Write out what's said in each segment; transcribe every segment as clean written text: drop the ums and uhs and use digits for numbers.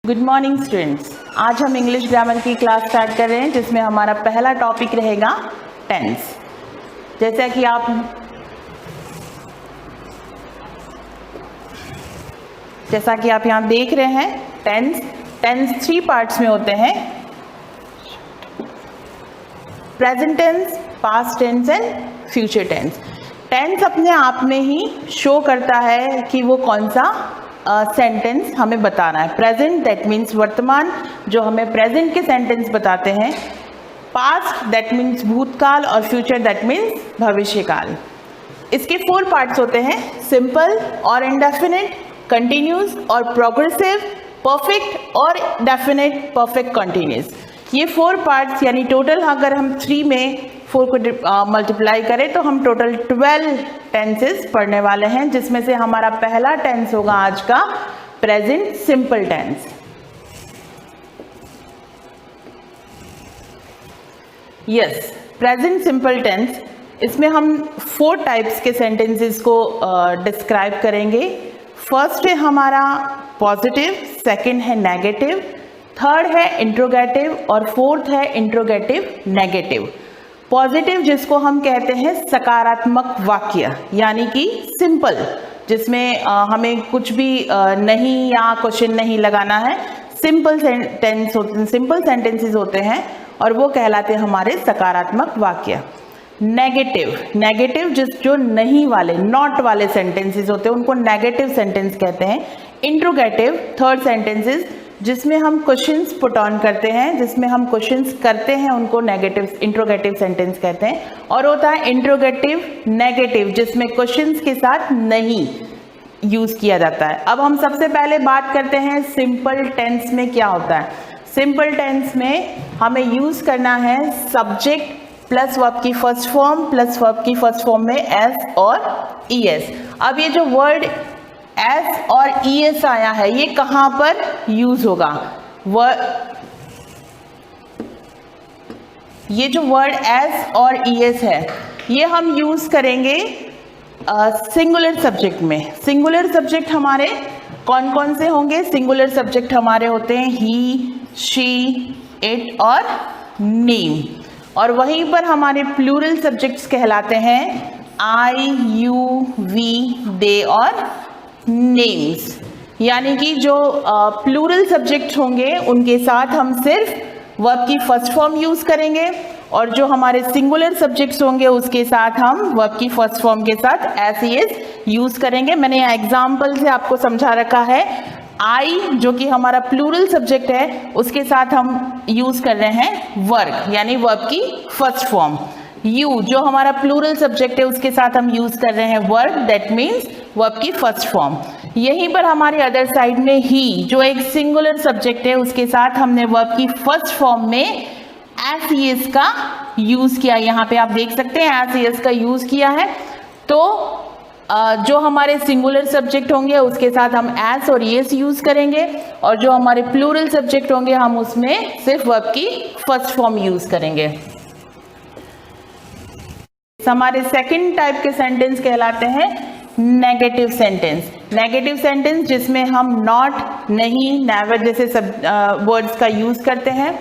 Good morning students. आज हम English grammar की क्लास स्टार्ट कर रहे हैं जिसमें हमारा पहला टॉपिक रहेगा टेंस। जैसा कि आप यहाँ देख रहे हैं, टेंस 3 पार्ट्स में होते हैं, present tense, past tense and future tense. Tense अपने आप में ही शो करता है कि वो कौन सा सेंटेंस हमें बताना है। प्रेजेंट दैट मीन्स वर्तमान, जो हमें प्रेजेंट के सेंटेंस बताते हैं। पास्ट दैट मीन्स भूतकाल और फ्यूचर दैट मीन्स भविष्यकाल। इसके 4 पार्ट्स होते हैं, सिंपल और इंडेफिनिट, कंटिन्यूस और प्रोग्रेसिव, परफेक्ट और डेफिनेट, परफेक्ट कंटिन्यूस। ये 4 पार्ट्स यानी टोटल अगर हम 3 में 4 को मल्टीप्लाई करें तो हम टोटल 12 टेंसेस पढ़ने वाले हैं, जिसमें से हमारा पहला टेंस होगा आज का present simple tense. Yes, present simple tense, इसमें हम 4 टाइप्स के सेंटेंसेस को डिस्क्राइब करेंगे। फर्स्ट है हमारा पॉजिटिव, सेकंड है नेगेटिव, थर्ड है इंट्रोगेटिव और फोर्थ है इंट्रोगेटिव नेगेटिव। पॉजिटिव जिसको हम कहते हैं सकारात्मक वाक्य, यानी कि सिंपल, जिसमें हमें कुछ भी नहीं या क्वेश्चन नहीं लगाना है, सिंपल सेंटेंसेस होते हैं और वो कहलाते हैं हमारे सकारात्मक वाक्य। नेगेटिव जो नहीं वाले, नॉट वाले सेंटेंसेस होते हैं, उनको नेगेटिव सेंटेंस कहते हैं। इंट्रोगेटिव थर्ड सेंटेंसेस जिसमें हम क्वेश्चंस पुट ऑन करते हैं, जिसमें हम क्वेश्चंस करते हैं, उनको इंट्रोगेटिव सेंटेंस कहते हैं। और होता है इंट्रोगेटिव नेगेटिव जिसमें क्वेश्चंस के साथ नहीं यूज किया जाता है। अब हम सबसे पहले बात करते हैं सिंपल टेंस में क्या होता है। सिंपल टेंस में हमें यूज करना है सब्जेक्ट प्लस वर्ब की फर्स्ट फॉर्म प्लस वर्ब की फर्स्ट फॉर्म में एस और ईएस। अब ये जो वर्ड एस और ईएस आया है, ये कहां पर यूज होगा? ये जो वर्ड एस और ईएस है, ये हम यूज करेंगे सिंगुलर सब्जेक्ट में। सिंगुलर सब्जेक्ट हमारे कौन कौन से होंगे? सिंगुलर सब्जेक्ट हमारे होते हैं ही, शी, इट और नेम। और वहीं पर हमारे प्लूरल सब्जेक्ट्स कहलाते हैं आई, यू, वी, दे और नेम्स। यानी कि जो प्लूरल सब्जेक्ट होंगे उनके साथ हम सिर्फ वर्ब की फर्स्ट फॉर्म यूज करेंगे, और जो हमारे सिंगुलर सब्जेक्ट्स होंगे उसके साथ हम वर्ब की फर्स्ट फॉर्म के साथ एस ईएस यूज करेंगे। मैंने यहाँ एग्जाम्पल से आपको समझा रखा है। आई जो कि हमारा प्लूरल सब्जेक्ट है, उसके साथ हम यूज कर रहे हैं वर्ग यानी वर्ब की फर्स्ट फॉर्म। यू जो हमारा प्लूरल सब्जेक्ट है, उसके साथ हम यूज कर रहे हैं वर्ब दैट मीन्स वर्ब की फर्स्ट फॉर्म। यहीं पर हमारे अदर साइड में ही जो एक सिंगुलर सब्जेक्ट है, उसके साथ हमने वर्ब की फर्स्ट फॉर्म में एस ईएस का यूज किया। यहाँ पे आप देख सकते हैं एस ईएस का यूज किया है। तो जो हमारे सिंगुलर सब्जेक्ट होंगे उसके साथ हम एस और ईएस यूज करेंगे, और जो हमारे प्लूरल सब्जेक्ट होंगे हम उसमें सिर्फ वर्ब की फर्स्ट फॉर्म यूज करेंगे। हमारे सेकंड टाइप के सेंटेंस कहलाते हैं नेगेटिव सेंटेंस। नेगेटिव सेंटेंस जिसमें हम नॉट, नहीं, नेवर जैसे सब वर्ड्स का यूज करते हैं,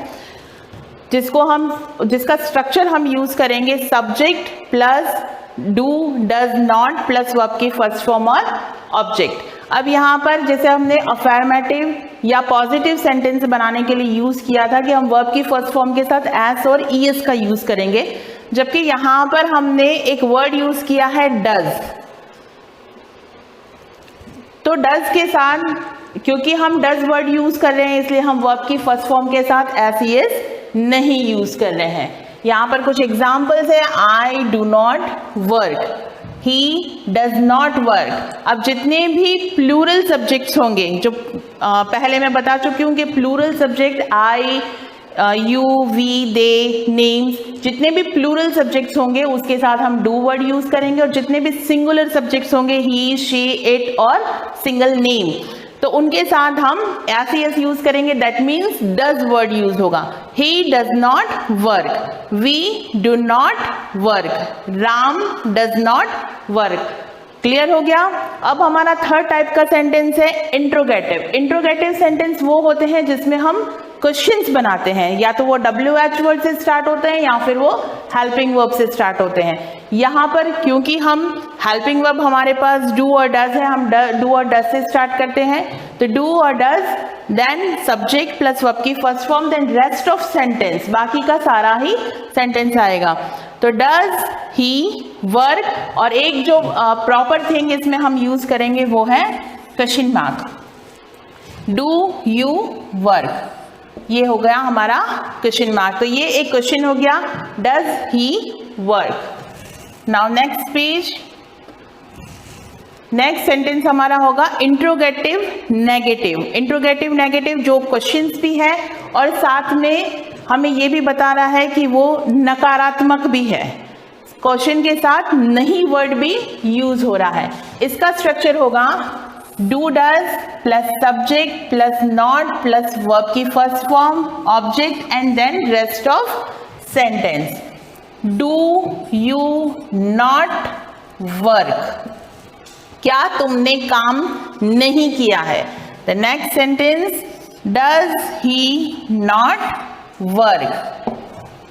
जिसका स्ट्रक्चर हम यूज करेंगे subject plus do, does not plus verb की फर्स्ट फॉर्म और ऑब्जेक्ट। अब यहाँ पर जैसे हमने अफर्मेटिव या पॉजिटिव सेंटेंस बनाने के लिए यूज किया था कि हम वर्ब की फर्स्ट फॉर्म के साथ एस और ईएस का यूज करेंगे, जबकि यहाँ पर हमने एक वर्ड यूज किया है डज। तो डज के साथ, क्योंकि हम डज वर्ड यूज कर रहे हैं, इसलिए हम वर्ब की फर्स्ट फॉर्म के साथ एस ईएस नहीं यूज कर रहे हैं। यहाँ पर कुछ एग्जाम्पल्स है, I do not work, he does not work. अब जितने भी प्लूरल सब्जेक्ट्स होंगे, जो पहले मैं बता चुकी हूँ कि plural subject I, you, we, they, names, जितने भी प्लूरल सब्जेक्ट्स होंगे उसके साथ हम डू वर्ड यूज करेंगे, और जितने भी सिंगुलर सब्जेक्ट्स होंगे ही, शी, इट और सिंगल नेम, तो उनके साथ हम एस ईएस यूज करेंगे, that means does word use होगा। He does not work, we do not work, Ram does not work, clear हो गया। अब हमारा थर्ड टाइप का सेंटेंस है इंट्रोगेटिव। इंट्रोगेटिव सेंटेंस वो होते हैं जिसमें हम क्वेश्चंस बनाते हैं, या तो वो WH वर्ड से स्टार्ट होते हैं या फिर वो हेल्पिंग वर्ब से स्टार्ट होते हैं। यहाँ पर क्योंकि हम हेल्पिंग वर्ब हमारे पास डू और डज है, हम डू और डज से स्टार्ट करते हैं, तो डू और does, then subject plus verb की first form, then rest of sentence, बाकी का सारा ही सेंटेंस आएगा। तो डज ही वर्क, और एक जो प्रॉपर थिंग इसमें हम यूज करेंगे वो है question mark, do you work, ये हो गया हमारा क्वेश्चन मार्क। तो ये एक क्वेश्चन हो गया, does he work. Now next page, next sentence हमारा होगा इंट्रोगेटिव नेगेटिव। इंट्रोगेटिव नेगेटिव जो क्वेश्चंस भी है और साथ में हमें ये भी बता रहा है कि वो नकारात्मक भी है, क्वेश्चन के साथ नहीं वर्ड भी यूज हो रहा है। इसका स्ट्रक्चर होगा do does plus subject plus not plus verb की first form, object and then rest of sentence. Do you not work, क्या तुमने काम नहीं किया है। The next sentence, does he not work,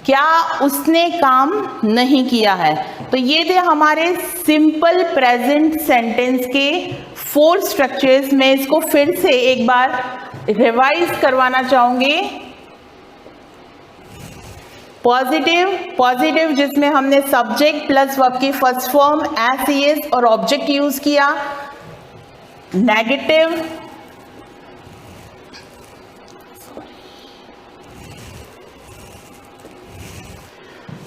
क्या उसने काम नहीं किया है। तो ये थे हमारे सिंपल प्रेजेंट सेंटेंस के 4 स्ट्रक्चर्स। मैं इसको फिर से एक बार रिवाइज करवाना चाहूंगी। पॉजिटिव जिसमें हमने सब्जेक्ट प्लस वर्ब की फर्स्ट फॉर्म एस एस और ऑब्जेक्ट यूज किया।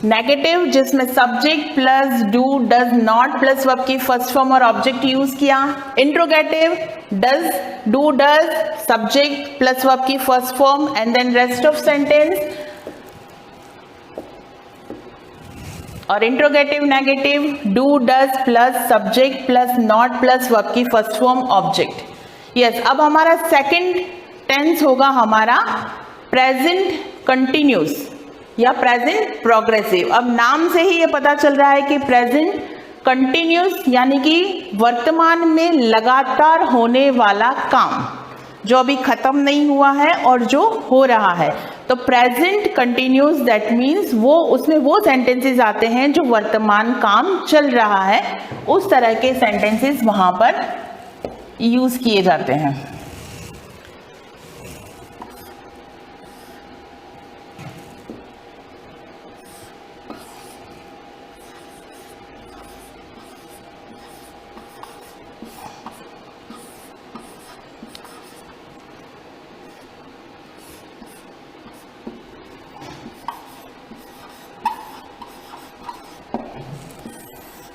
नेगेटिव जिसमें subject plus do does not plus verb की फर्स्ट फॉर्म और ऑब्जेक्ट यूज किया। Interrogative does do does subject plus verb की first form and then rest of sentence. और interrogative negative do does plus subject plus not plus verb की first form object. Yes, अब हमारा second tense होगा हमारा present continuous या present progressive. अब नाम से ही ये पता चल रहा है कि प्रेजेंट कंटिन्यूस यानी कि वर्तमान में लगातार होने वाला काम, जो अभी खत्म नहीं हुआ है और जो हो रहा है। तो प्रेजेंट कंटिन्यूस दैट मीन्स वो उसमें वो सेंटेंसेस आते हैं जो वर्तमान काम चल रहा है, उस तरह के सेंटेंसेस वहां पर यूज किए जाते हैं।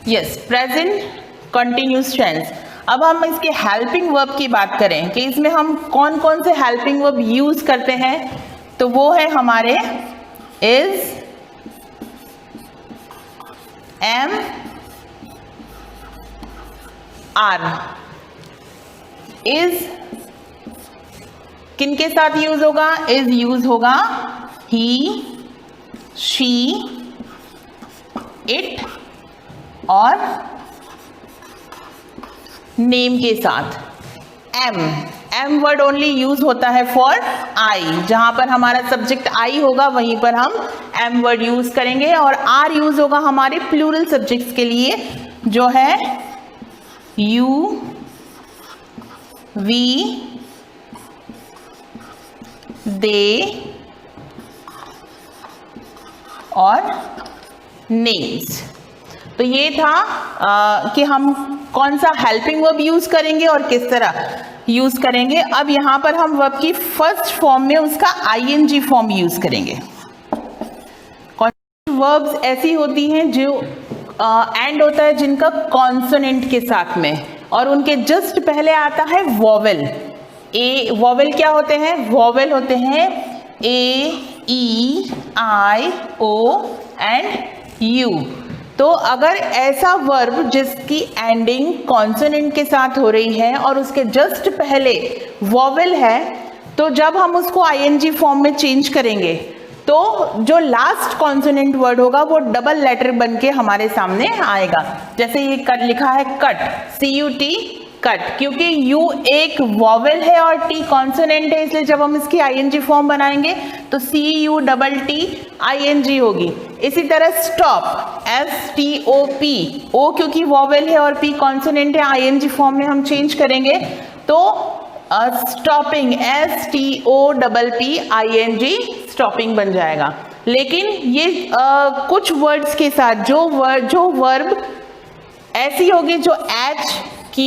Yes, present continuous tense. अब हम इसके हेल्पिंग वर्ब की बात करें कि इसमें हम कौन कौन से हेल्पिंग वर्ब यूज करते हैं, तो वो है हमारे इज, एम, आर। इज किन के साथ यूज होगा? इज यूज होगा ही, शी, इट और नेम के साथ। एम वर्ड ओनली यूज होता है फॉर आई, जहां पर हमारा सब्जेक्ट आई होगा वहीं पर हम एम वर्ड यूज करेंगे। और आर यूज होगा हमारे प्लूरल सब्जेक्ट्स के लिए, जो है यू, वी, दे और नेम्स। तो ये था कि हम कौन सा हेल्पिंग वर्ब यूज करेंगे और किस तरह यूज करेंगे। अब यहां पर हम वर्ब की फर्स्ट फॉर्म में उसका आईएनजी फॉर्म यूज करेंगे। वर्ब्स ऐसी होती हैं जो एंड होता है जिनका कॉन्सोनेंट के साथ में, और उनके जस्ट पहले आता है वॉवेल। वॉवेल क्या होते हैं? वॉवेल होते हैं ए, ई, आई, ओ एंड यू। तो अगर ऐसा वर्ब जिसकी एंडिंग कॉन्सोनेंट के साथ हो रही है और उसके जस्ट पहले वॉवेल है, तो जब हम उसको आईएनजी फॉर्म में चेंज करेंगे तो जो लास्ट कॉन्सोनेंट वर्ड होगा वो डबल लेटर बन के हमारे सामने आएगा। जैसे ये कट लिखा है कट, CUT कट, क्योंकि U एक वॉवेल है और T कॉन्सोनेंट है, इसलिए जब हम इसकी ING फॉर्म बनाएंगे तो CUTT ING होगी। इसी तरह स्टॉप, STOP, O क्योंकि वॉवेल है और P कॉन्सोनेंट है, ING फॉर्म में हम चेंज करेंगे तो स्टॉपिंग, STOPPING स्टॉपिंग बन जाएगा। लेकिन ये कुछ वर्ड्स के साथ जो वर्ब ऐसी होगी जो H, Q,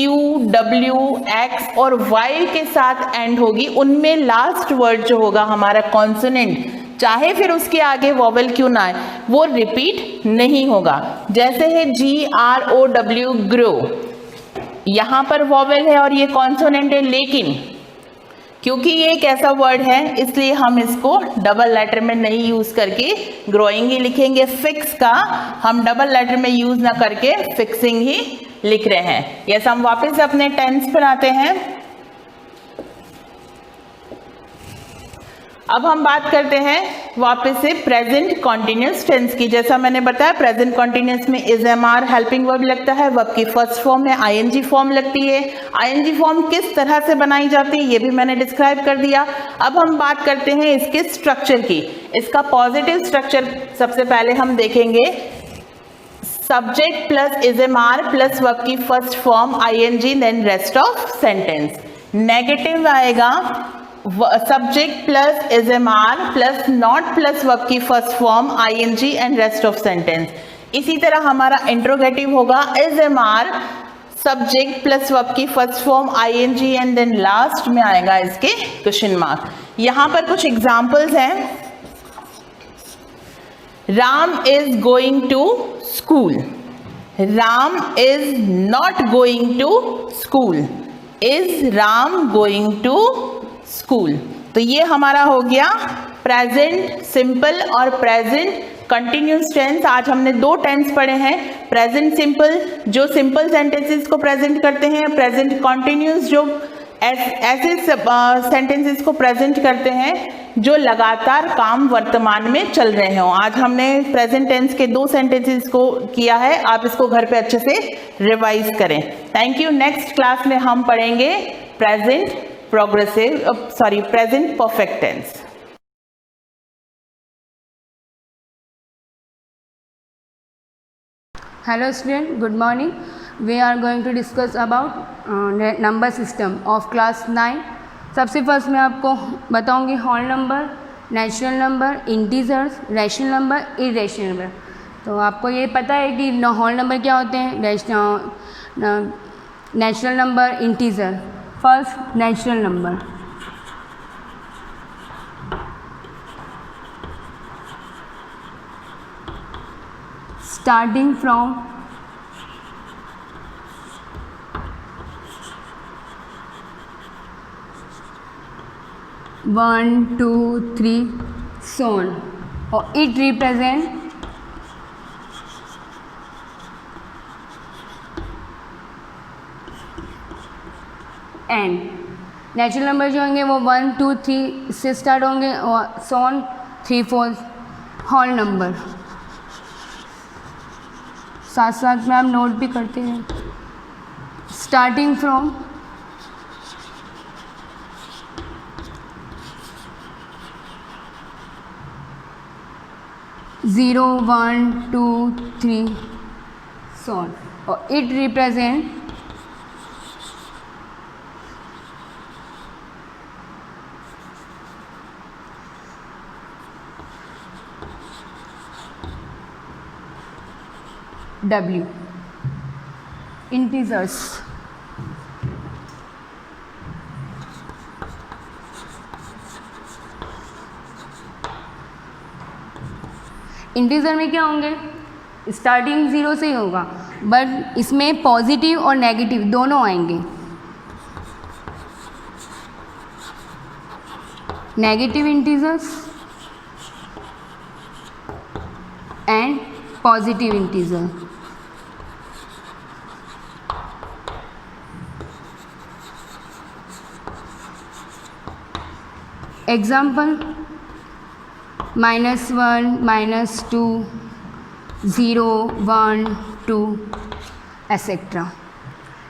W, X और Y के साथ एंड होगी, उनमें लास्ट वर्ड जो होगा हमारा कॉन्सोनेंट, चाहे फिर उसके आगे वॉवेल क्यों ना आए, वो रिपीट नहीं होगा। जैसे है GROW ग्रो, यहाँ पर वॉवेल है और ये कॉन्सोनेंट है, लेकिन क्योंकि ये एक ऐसा वर्ड है इसलिए हम इसको डबल लेटर में नहीं यूज करके ग्रोइंग ही लिखेंगे। फिक्स का हम डबल लेटर में यूज ना करके फिक्सिंग ही लिख रहे हैं। यस, हम वापस से अपने टेंस पर आते हैं। अब हम बात करते हैं वापस से प्रेजेंट कॉन्टिन्यूस टेंस की। जैसा मैंने बताया प्रेजेंट कॉन्टिन्यूस में is am are helping verb लगता है, वर्ब की फर्स्ट फॉर्म में ING फॉर्म लगती है। ING फॉर्म किस तरह से बनाई जाती है ये भी मैंने डिस्क्राइब कर दिया। अब हम बात करते हैं इसके स्ट्रक्चर की। इसका पॉजिटिव स्ट्रक्चर सबसे पहले हम देखेंगे, subject plus is am are plus verb की first form ING then rest of sentence. Negative आएगा subject plus is am are plus not plus verb की first form ING and rest of sentence. इसी तरह हमारा interrogative होगा is am are subject plus verb की first form ING and then last में आएगा इसके क्वेश्चन मार्क। यहाँ पर कुछ एग्जाम्पल्स हैं। Ram is going to school, Ram is not going to school, is Ram going to school. तो ये हमारा हो गया प्रेजेंट सिंपल और प्रेजेंट कंटिन्यूस टेंस। आज हमने दो टेंस पढ़े हैं, प्रेजेंट सिंपल जो सिंपल सेंटेंसेस को प्रेजेंट करते हैं, प्रेजेंट कंटिन्यूस जो ऐसे सेंटेंसेस को प्रेजेंट करते हैं जो लगातार काम वर्तमान में चल रहे हों। आज हमने प्रेजेंट टेंस के दो सेंटेंसेस को किया है, आप इसको घर पे अच्छे से रिवाइज करें। Thank you. नेक्स्ट क्लास में हम पढ़ेंगे present present perfect tense. Hello student, good morning. We are going to discuss about number system of class 9. सबसे फर्स्ट मैं आपको बताऊंगी whole number, natural number, integers, rational number, irrational number. तो आपको ये पता है कि होल नंबर क्या होते हैं, natural number, integer. First natural number, starting from 1, 2, 3 so on, or it represent n। Natural number जो होंगे वो 1, 2, 3 से स्टार्ट होंगे और so on 3, 4 होल नंबर। साथ साथ में आप नोट भी करते हैं। स्टार्टिंग फ्रॉम 0, 1, 2, 3 so on, और it represent W। Integers, integer में क्या होंगे, स्टार्टिंग 0 से ही होगा, बट इसमें पॉजिटिव और नेगेटिव दोनों आएंगे। Negative integers and positive integer. Example -1 -2 0 1 2 etcetera.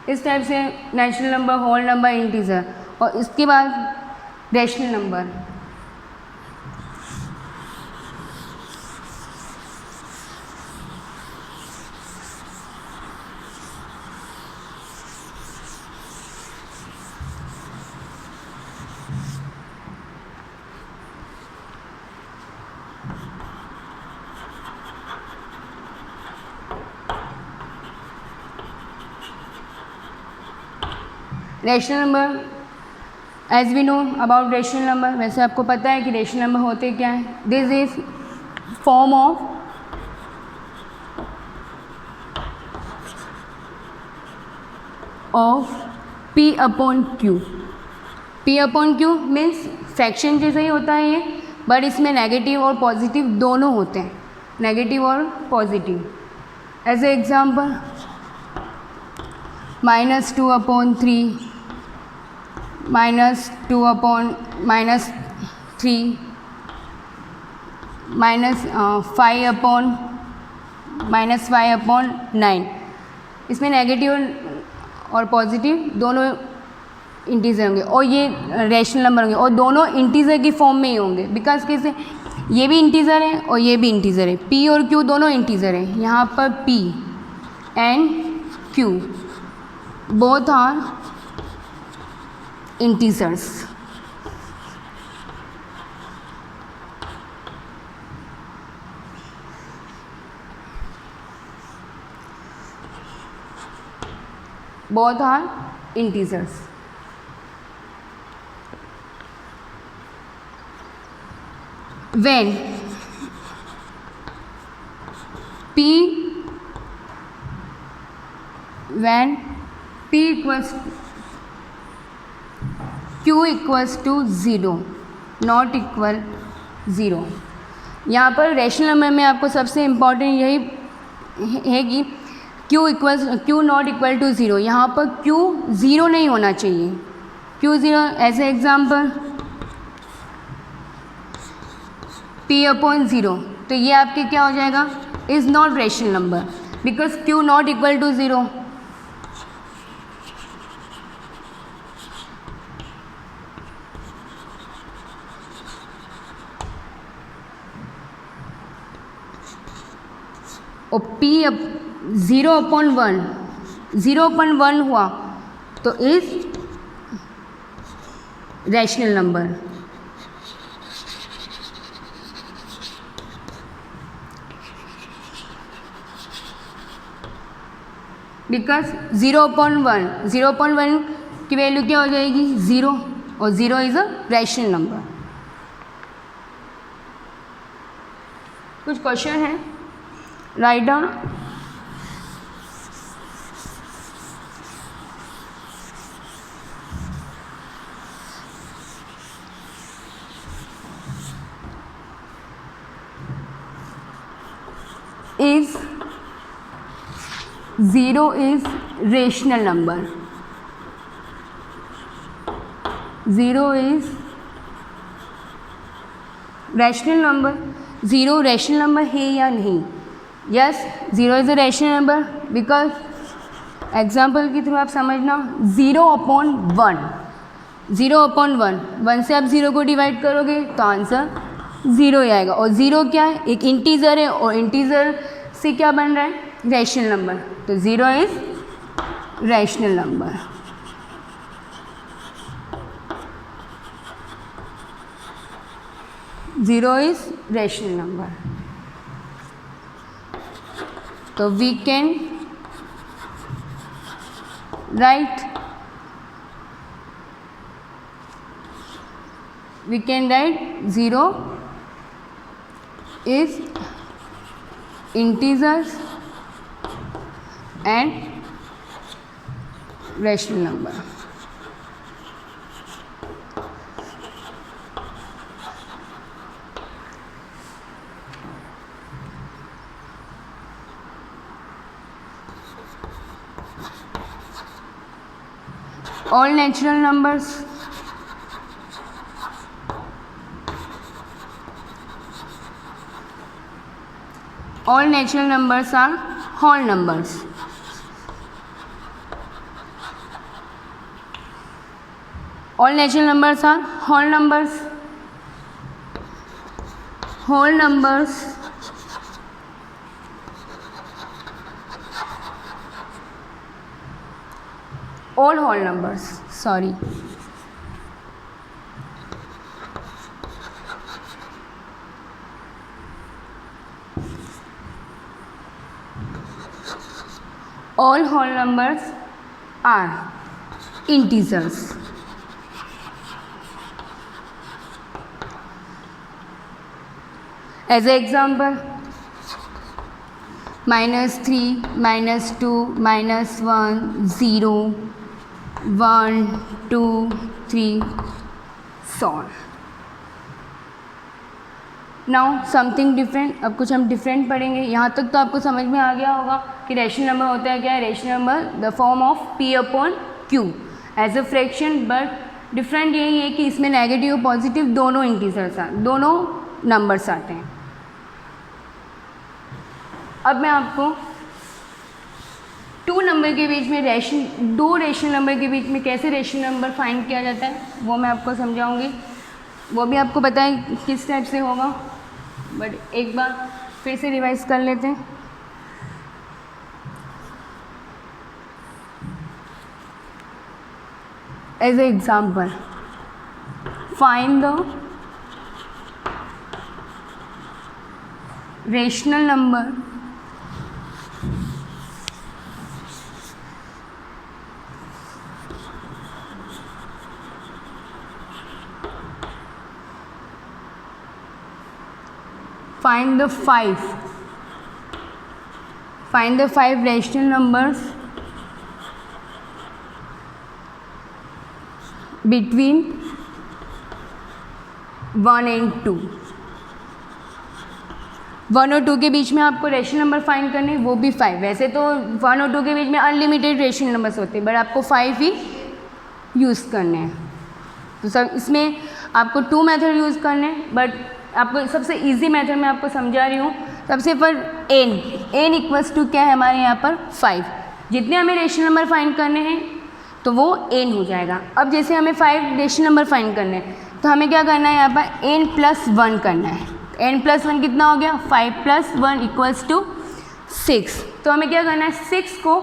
इस टाइप से natural number, whole number, integer, और इसके बाद rational number. Rational number, as we know about rational number, वैसे आपको पता है कि रैशनल नंबर होते क्या है। This is form of P upon Q। P upon Q means fraction जैसा ही होता है ये, बट इसमें नेगेटिव और पॉजिटिव दोनों होते हैं, नेगेटिव और positive. As a example -2 upon 3, -2 upon -3, -5 upon -5/9। इसमें नेगेटिव और पॉजिटिव दोनों इंटीजर होंगे, और ये रैशनल नंबर होंगे, और दोनों इंटीजर की फॉर्म में ही होंगे। बिकॉज कैसे, ये भी इंटीजर है और ये भी इंटीजर है, P और Q दोनों इंटीजर है। यहाँ पर P and Q both are integers. both are integers। when p equals q equals to 0 not equal 0। यहाँ पर रैशनल नंबर में आपको सबसे इम्पॉर्टेंट यही है कि Q नॉट इक्वल टू 0। यहाँ पर Q 0 नहीं होना चाहिए। Q 0 as a example P upon 0, तो ये आपके क्या हो जाएगा, is not rational number because Q not equal to 0। और P 0/1 0/1 हुआ तो इज रैशनल नंबर। बिकॉज 0/1 की वैल्यू क्या हो जाएगी, 0, और 0 इज अ रैशनल नंबर। कुछ क्वेश्चन है, write down. Is 0 is rational number? 0 is rational number। 0 rational number है या नहीं? Yes, 0 is a rational number because example के थ्रू आप समझना, 0/1 0/1 1 से आप 0 को डिवाइड करोगे तो आंसर 0 ही आएगा। और 0 क्या है, एक इंटीजर है, और इंटीजर से क्या बन रहा है, रैशनल नंबर। तो 0 is rational number. Zero is rational number. तो we can write we can write 0 is integers and rational number। all natural numbers All natural numbers are whole numbers. All natural numbers are whole numbers. Whole numbers. All whole numbers. Sorry. All whole numbers are integers. As an example, -3, -2, -1, 0, 1, 2, 3, so on. Now something different. अब कुछ हम different पढ़ेंगे. यहाँ तक तो आपको समझ में आ गया होगा कि रेशनल नंबर होता है क्या है. Rational number the form of P upon Q as a fraction. But different यही है कि इसमें नेगेटिव और पॉजिटिव दोनों इंटीजर्स दोनों नंबर्स आते हैं. अब मैं आपको दो नंबर के बीच में दो रेशनल नंबर के बीच में कैसे रेशनल नंबर फाइंड किया जाता है वो मैं आपको समझाऊंगी. वो भी आपको पता है किस टाइप से होगा, बट एक बार फिर से रिवाइज कर लेते हैं. As a example, find the rational number find the five rational numbers between 1 and 2. 1 और 2 के बीच में आपको रेशनल नंबर फाइंड करने, वो भी 5. वैसे तो 1 और 2 के बीच में अनलिमिटेड रेशनल नंबर्स होते हैं, बट आपको 5 ही यूज़ करने हैं. तो सब इसमें आपको 2 मेथड यूज़ करने हैं, बट आपको सबसे इजी मेथड मैं आपको समझा रही हूँ. सबसे पर n इक्वल्स टू क्या है हमारे यहाँ पर 5. जितने हमें रेशनल नंबर फाइंड करने हैं तो वो n हो जाएगा. अब जैसे हमें 5 रेशनल नंबर फाइंड करने हैं तो हमें क्या करना है, यहाँ पर n + 1 करना है. n + 1 कितना हो गया, 5 + 1 इक्वल्स टू 6. तो हमें क्या करना है, 6 को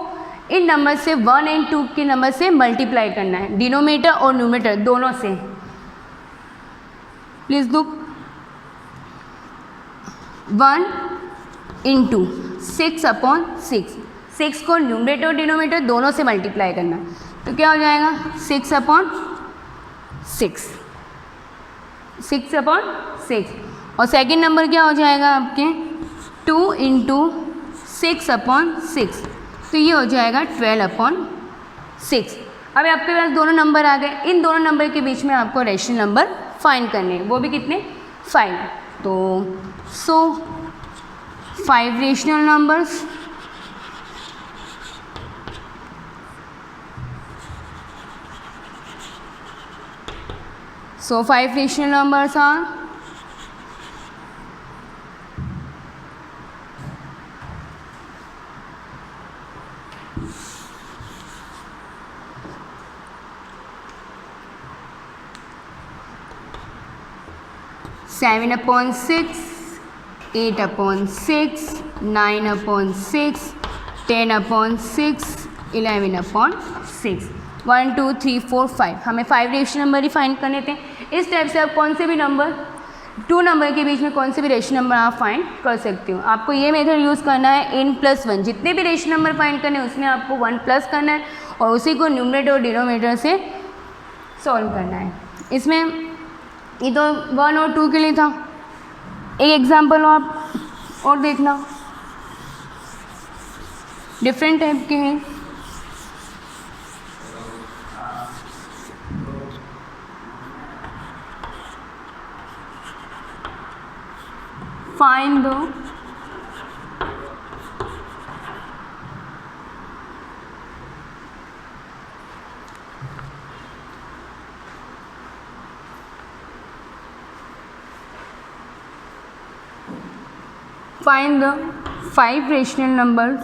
इन नंबर से 1 और 2 के नंबर से मल्टीप्लाई करना है, डिनोमिनेटर और न्यूमरेटर दोनों से. Please look, 1 into 6/6. 6 को न्यूमरेटर और डिनोमिनेटर दोनों से मल्टीप्लाई करना, तो क्या हो जाएगा 6/6. 6/6. और सेकंड नंबर क्या हो जाएगा आपके 2 इंटू 6/6. तो ये हो जाएगा 12/6. अब आपके पास दोनों नंबर आ गए. इन दोनों नंबर के बीच में आपको रेशनल नंबर फाइंड करने, वो भी कितने 5. तो 5 rational numbers are Seven upon 6, 8/6, 9/6, 10/6, 11/6. 1 2 3 4 5. हमें 5 रेशनल नंबर ही फाइंड करने थे. इस टाइप से आप कौन से भी नंबर, 2 नंबर के बीच में कौन से भी रेशनल नंबर आप फाइंड कर सकते हो. आपको ये मेथड यूज़ करना है n + 1. जितने भी रेशनल नंबर फाइंड करने हैं उसमें आपको 1 प्लस करना है और उसी को न्यूमरेटर और डिनोमिनेटर से सॉल्व करना है. इसमें ये तो 1 और 2 के लिए था. एक एग्जाम्पल और देखना, डिफरेंट टाइप के हैं. Find the 5 rational numbers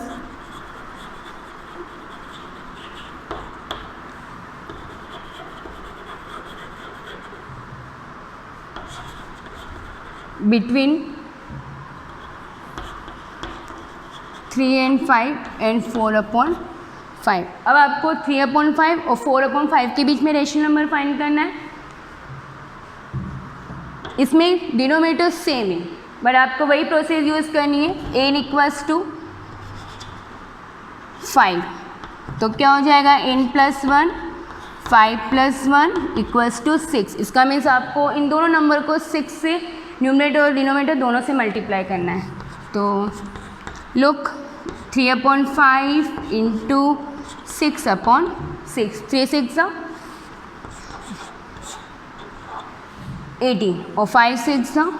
between 3 and 5 and 4/5। अब आपको 3/5 और 4/5 के बीच में रेशनल नंबर फाइंड करना है। इसमें डिनोमिनेटर सेम है बट आपको वही प्रोसेस यूज़ करनी है। n = 5 तो क्या हो जाएगा n + 1 5 + 1 = 6। इसका मीन्स आपको इन दोनों नंबर को 6 से न्यूमरेटर और डिनोमिनेटर दोनों से मल्टीप्लाई करना है। तो लुक 3/5 × 6/6 3 6 18 और 5 6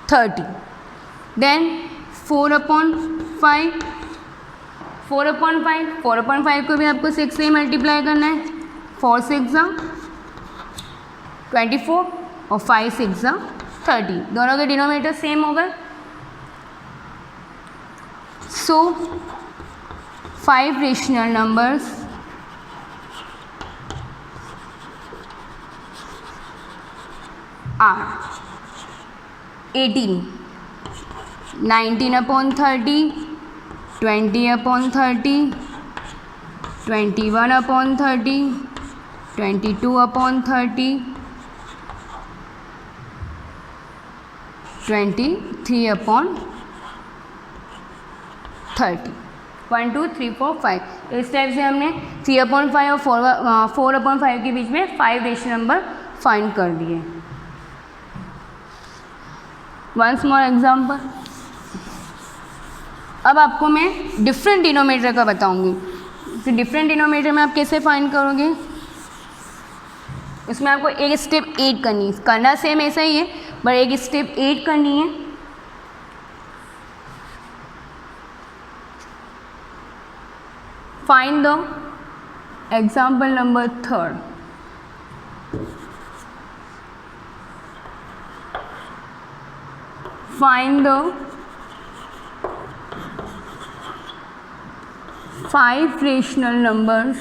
30। देन 4/5 4/5 को भी आपको 6 से ही मल्टीप्लाई करना है। 4 6 24 और 5 6 30। दोनों के डिनोमिनेटर सेम होगा। सो 5 रेशनल नंबर्स आर 18 19/30 20/30 21/30 22/30 23/30 1 2 3 4 5। इस टाइप से हमने 3/5 और 4/5 के बीच में 5 रेशनल नंबर फाइंड कर दिए। Once more example. अब आपको मैं डिफरेंट डिनोमिनेटर का बताऊंगी। तो डिफरेंट डिनोमिनेटर में आप कैसे फाइंड करोगे, उसमें आपको एक स्टेप ऐड करनी है। करना सेम ऐसा ही है बट एक स्टेप ऐड करनी है। Find the example number 3rd। Find the 5 rational numbers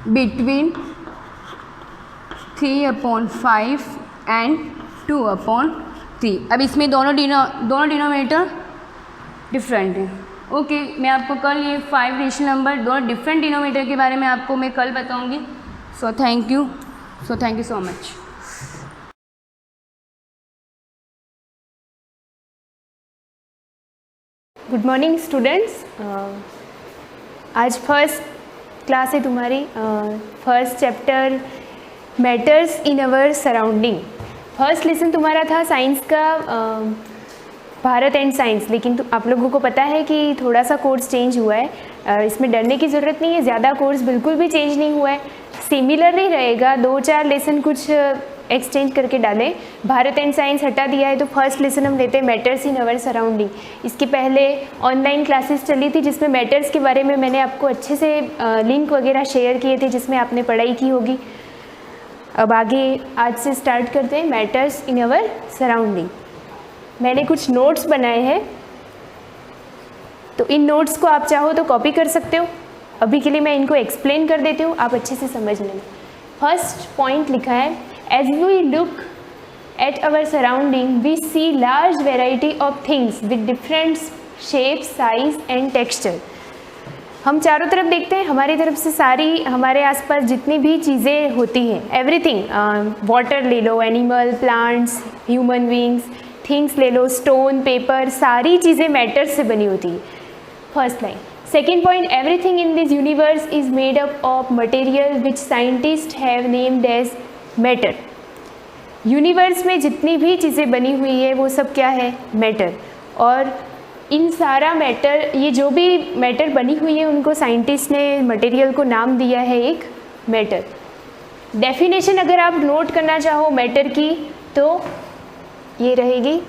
between 3/5 and 2/3। अब इसमें दोनों डिनोमिनेटर डिफरेंट है। ओके मैं आपको कल ये 5 रेशनल नंबर दोनों डिफरेंट डिनोमिनेटर के बारे में आपको मैं कल बताऊंगी। So thank you so much. Good morning students. आज फर्स्ट क्लास है तुम्हारी। First chapter matters in our surrounding. First lesson तुम्हारा था साइंस का, भारत एंड साइंस। लेकिन आप लोगों को पता है कि थोड़ा सा कोर्स चेंज हुआ है। इसमें डरने की ज़रूरत नहीं है, ज़्यादा कोर्स बिल्कुल भी चेंज नहीं हुआ है, सिमिलर ही रहेगा। 2-4 लेसन कुछ एक्सचेंज करके डालें। भारत एंड साइंस हटा दिया है तो फर्स्ट लेसन हम लेते हैं मैटर्स इन अवर सराउंडिंग। इसके पहले ऑनलाइन क्लासेस चली थी जिसमें मैटर्स के बारे में मैंने आपको अच्छे से लिंक वगैरह शेयर किए थे जिसमें आपने पढ़ाई की होगी। अब आगे आज से स्टार्ट करते हैं मैटर्स इन अवर सराउंडिंग। मैंने कुछ नोट्स बनाए हैं तो इन नोट्स को आप चाहो तो कॉपी कर सकते हो। अभी के लिए मैं इनको एक्सप्लेन कर देती हूँ, आप अच्छे से समझ लेना। फर्स्ट पॉइंट लिखा है, as we look at our surrounding we see large variety of things with different shape size and texture. हम चारों तरफ देखते हैं, हमारी तरफ से सारी हमारे आसपास जितनी भी चीज़ें होती हैं, एवरीथिंग, वाटर ले लो, animal, plants, human beings, things ले लो, स्टोन, पेपर, सारी चीज़ें मैटर से बनी होती है। First line. Second point, everything in this universe is made up of material which scientist have named as matter. Universe में जितनी भी चीज़ें बनी हुई है वो सब क्या है, मैटर। और इन सारा मैटर, ये जो भी मैटर बनी हुई है उनको साइंटिस्ट ने मटेरियल को नाम दिया है एक मैटर। डेफिनेशन अगर आप नोट करना चाहो मैटर की तो ये रहेगी,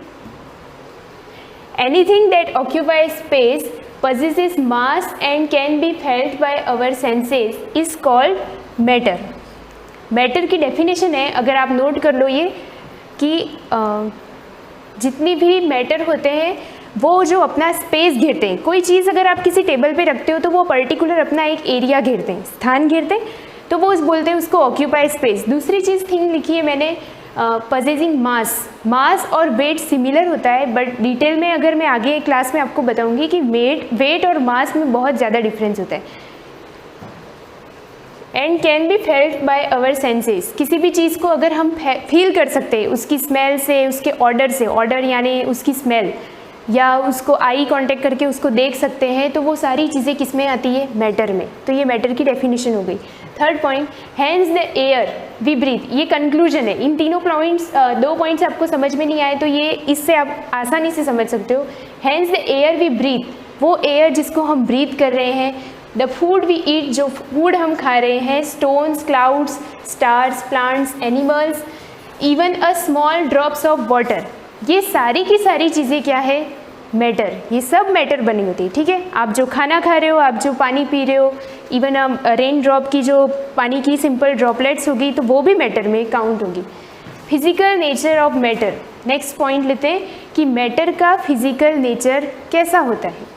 anything that occupy space possesses mass and can be felt by our senses is called matter. Matter की डेफिनेशन है, अगर आप नोट कर लो ये, कि जितनी भी मैटर होते हैं वो जो अपना स्पेस घेरते हैं, कोई चीज़ अगर आप किसी टेबल पे रखते हो तो वो पर्टिकुलर अपना एक एरिया घेरते हैं, स्थान घेरते हैं, तो वो बोलते हैं उसको ऑक्यूपाई स्पेस। दूसरी चीज़ थिंग लिखी है मैंने, पजेसिंग मास। मास और वेट सिमिलर होता है, बट डिटेल में अगर मैं आगे क्लास में आपको बताऊंगी कि वेट और मास में बहुत ज़्यादा डिफरेंस होता है। And can be felt by our senses, किसी भी चीज़ को अगर हम फील कर सकते हैं उसकी स्मेल से, उसके ऑर्डर से, ऑर्डर यानी उसकी स्मेल, या उसको आई कांटेक्ट करके उसको देख सकते हैं, तो वो सारी चीज़ें किस में आती है, मैटर में। तो ये मैटर की डेफिनेशन हो गई। Third point, hence the air we breathe, ये कंक्लूजन है। इन तीनों पॉइंट्स, दो पॉइंट्स आपको समझ में नहीं आए तो ये इससे आप आसानी से समझ सकते हो। Hence the air we breathe, वो एयर जिसको हम ब्रीथ कर रहे हैं। द फूड वी ईट, जो फूड हम खा रहे हैं। Stones, clouds, stars, plants, animals, even a small drops of water, ये सारी की सारी चीज़ें क्या है, मैटर। ये सब मैटर बनी होती है, ठीक है। आप जो खाना खा रहे हो, आप जो पानी पी रहे हो, इवन रेन ड्रॉप की जो पानी की सिंपल ड्रॉपलेट्स होगी तो वो भी मैटर में काउंट होगी। Physical nature of matter, next point लेते हैं कि मैटर का फिजिकल नेचर कैसा होता है।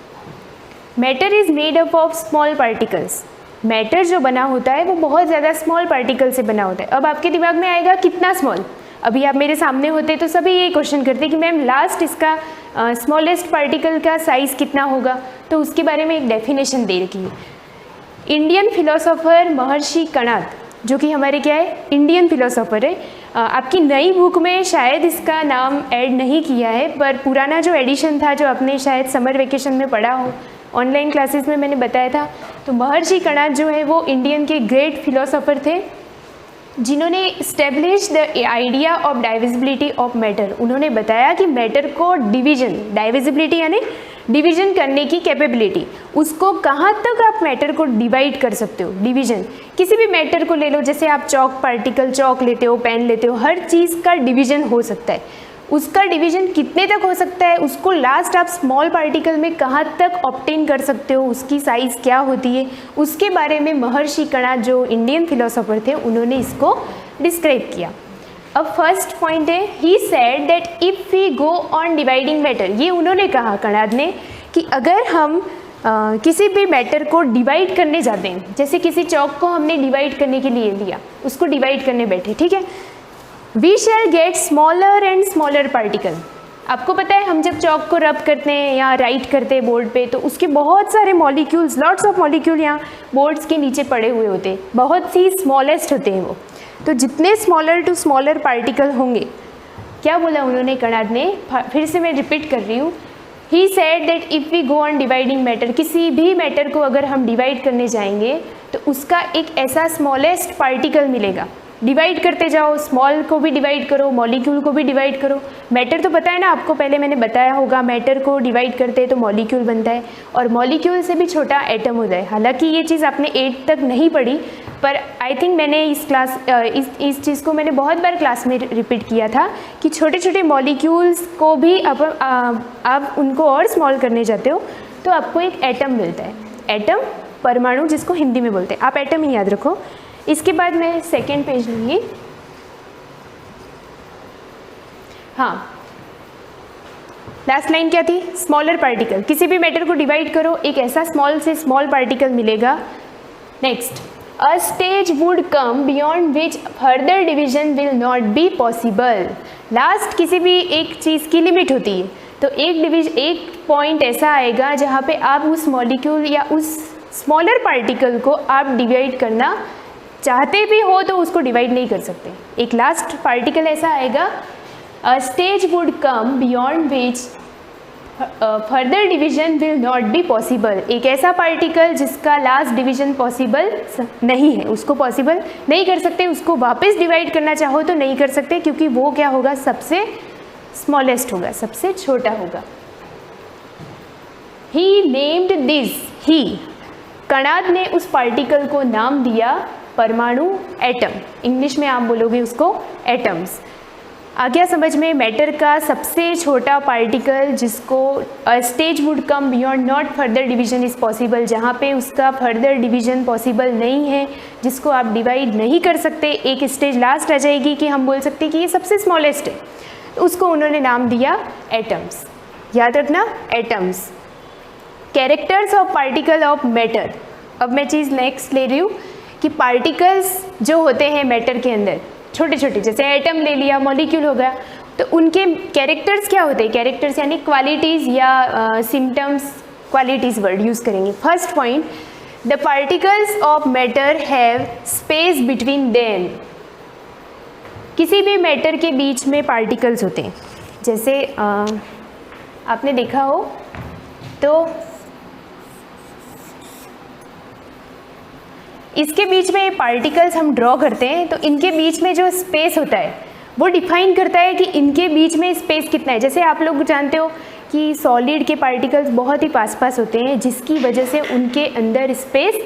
Matter is made up of small particles, matter जो बना होता है वो बहुत ज़्यादा स्मॉल पार्टिकल से बना होता है। अब आपके दिमाग में आएगा कितना स्मॉल, अभी आप मेरे सामने होते तो सभी यही क्वेश्चन करते कि मैम लास्ट इसका स्मॉलेस्ट पार्टिकल का साइज़ कितना होगा, तो उसके बारे में एक डेफिनेशन दे रखी है। इंडियन फिलोसोफर महर्षि कणाद, जो कि हमारे क्या है, इंडियन फिलोसोफर है। आपकी नई बुक में शायद इसका नाम ऐड नहीं किया है, पर पुराना जो एडिशन था, जो आपने शायद समर वेकेशन में पढ़ा हो, ऑनलाइन क्लासेस में मैंने बताया था, तो महर्षि कणाद जो है वो इंडियन के ग्रेट फिलोसोफर थे, जिन्होंने establish the idea of divisibility of matter. उन्होंने बताया कि मैटर को डिवीजन, डाइविजिबिलिटी यानी डिवीजन करने की कैपेबिलिटी, उसको कहाँ तक आप मैटर को डिवाइड कर सकते हो। डिवीजन, किसी भी मैटर को ले लो, जैसे आप चौक पार्टिकल, चौक लेते हो, पेन लेते हो, हर चीज़ का डिवीजन हो सकता है। उसका डिवीजन कितने तक हो सकता है, उसको लास्ट आप स्मॉल पार्टिकल में कहाँ तक ऑब्टेन कर सकते हो, उसकी साइज़ क्या होती है, उसके बारे में महर्षि कणाद जो इंडियन फिलोसोफर थे उन्होंने इसको डिस्क्राइब किया। अब फर्स्ट पॉइंट है, he said that if we go on dividing matter, ये उन्होंने कहा कणाद ने कि अगर हम किसी भी मैटर को डिवाइड करने जाते हैं, जैसे किसी चौक को हमने डिवाइड करने के लिए लिया, उसको डिवाइड करने बैठे, ठीक है, we shall get smaller and smaller particle. आपको पता है हम जब चौक को रब करते हैं या राइट करते हैं बोर्ड पे, तो उसके बहुत सारे मॉलिक्यूल्स, लॉट्स ऑफ मॉलिक्यूल यहाँ बोर्ड्स के नीचे पड़े हुए होते हैं, बहुत सी स्मॉलेस्ट होते हैं वो। तो जितने स्मॉलर टू स्मॉलर पार्टिकल होंगे, क्या बोला उन्होंने कणाद ने, फिर से मैं रिपीट कर रही हूँ, he said that if we go on dividing matter, किसी भी मैटर को अगर हम डिवाइड करने जाएंगे तो उसका एक ऐसा स्मॉलेस्ट पार्टिकल मिलेगा। डिवाइड करते जाओ, स्मॉल को भी डिवाइड करो, मॉलिक्यूल को भी डिवाइड करो। मैटर तो पता है ना आपको, पहले मैंने बताया होगा, मैटर को डिवाइड करते हैं तो मॉलिक्यूल बनता है, और मॉलिक्यूल से भी छोटा एटम होता है। हालांकि ये चीज़ आपने 8 तक नहीं पढ़ी, पर आई थिंक मैंने इस चीज़ को मैंने बहुत बार क्लास में रिपीट किया था कि छोटे छोटे मॉलिक्यूल्स को भी आप उनको और स्मॉल करने जाते हो तो आपको एक एटम मिलता है। एटम, परमाणु जिसको हिंदी में बोलते हैं, आप एटम ही याद रखो। इसके बाद मैं सेकेंड पेज लूँगी। हाँ, लास्ट लाइन क्या थी, स्मॉलर पार्टिकल, किसी भी मैटर को डिवाइड करो, एक ऐसा स्मॉल से स्मॉल पार्टिकल मिलेगा। Next, a stage would come beyond which further division will not be possible. Last किसी भी एक चीज़ की लिमिट होती है, तो एक पॉइंट ऐसा आएगा जहाँ पे आप उस मॉलिक्यूल या उस स्मॉलर पार्टिकल को आप डिवाइड करना चाहते भी हो तो उसको डिवाइड नहीं कर सकते। एक लास्ट पार्टिकल ऐसा आएगा, अ stage would come beyond which further division will not be possible. एक ऐसा पार्टिकल जिसका लास्ट डिवीजन पॉसिबल नहीं है, उसको पॉसिबल नहीं कर सकते, उसको वापस डिवाइड करना चाहो तो नहीं कर सकते, क्योंकि वो क्या होगा, सबसे स्मॉलेस्ट होगा, सबसे छोटा होगा। ही नेम्ड दिस, ही कणाद ने उस पार्टिकल को नाम दिया परमाणु, एटम। इंग्लिश में आप बोलोगे उसको एटम्स। आ गया समझ में? मैटर का सबसे छोटा पार्टिकल जिसको stage would come beyond not further division is possible, जहाँ पे उसका फर्दर डिवीजन पॉसिबल नहीं है, जिसको आप डिवाइड नहीं कर सकते, एक स्टेज लास्ट आ जाएगी कि हम बोल सकते हैं कि ये सबसे स्मॉलेस्ट है, उसको उन्होंने नाम दिया एटम्स। याद रखना, atoms. Characters of particle of matter. अब मैं चीज़ नेक्स्ट ले रही हूँ कि पार्टिकल्स जो होते हैं मैटर के अंदर छोटे छोटे, जैसे एटम ले लिया, मॉलिक्यूल हो गया, तो उनके कैरेक्टर्स क्या होते हैं? कैरेक्टर्स यानी क्वालिटीज़ या सिम्टम्स, क्वालिटीज़ वर्ड यूज़ करेंगे। First point, the particles of matter have space between them. किसी भी मैटर के बीच में पार्टिकल्स होते हैं, जैसे आपने देखा हो तो इसके बीच में पार्टिकल्स हम ड्रॉ करते हैं, तो इनके बीच में जो स्पेस होता है वो डिफाइन करता है कि इनके बीच में स्पेस कितना है। जैसे आप लोग जानते हो कि सॉलिड के पार्टिकल्स बहुत ही पास पास होते हैं, जिसकी वजह से उनके अंदर स्पेस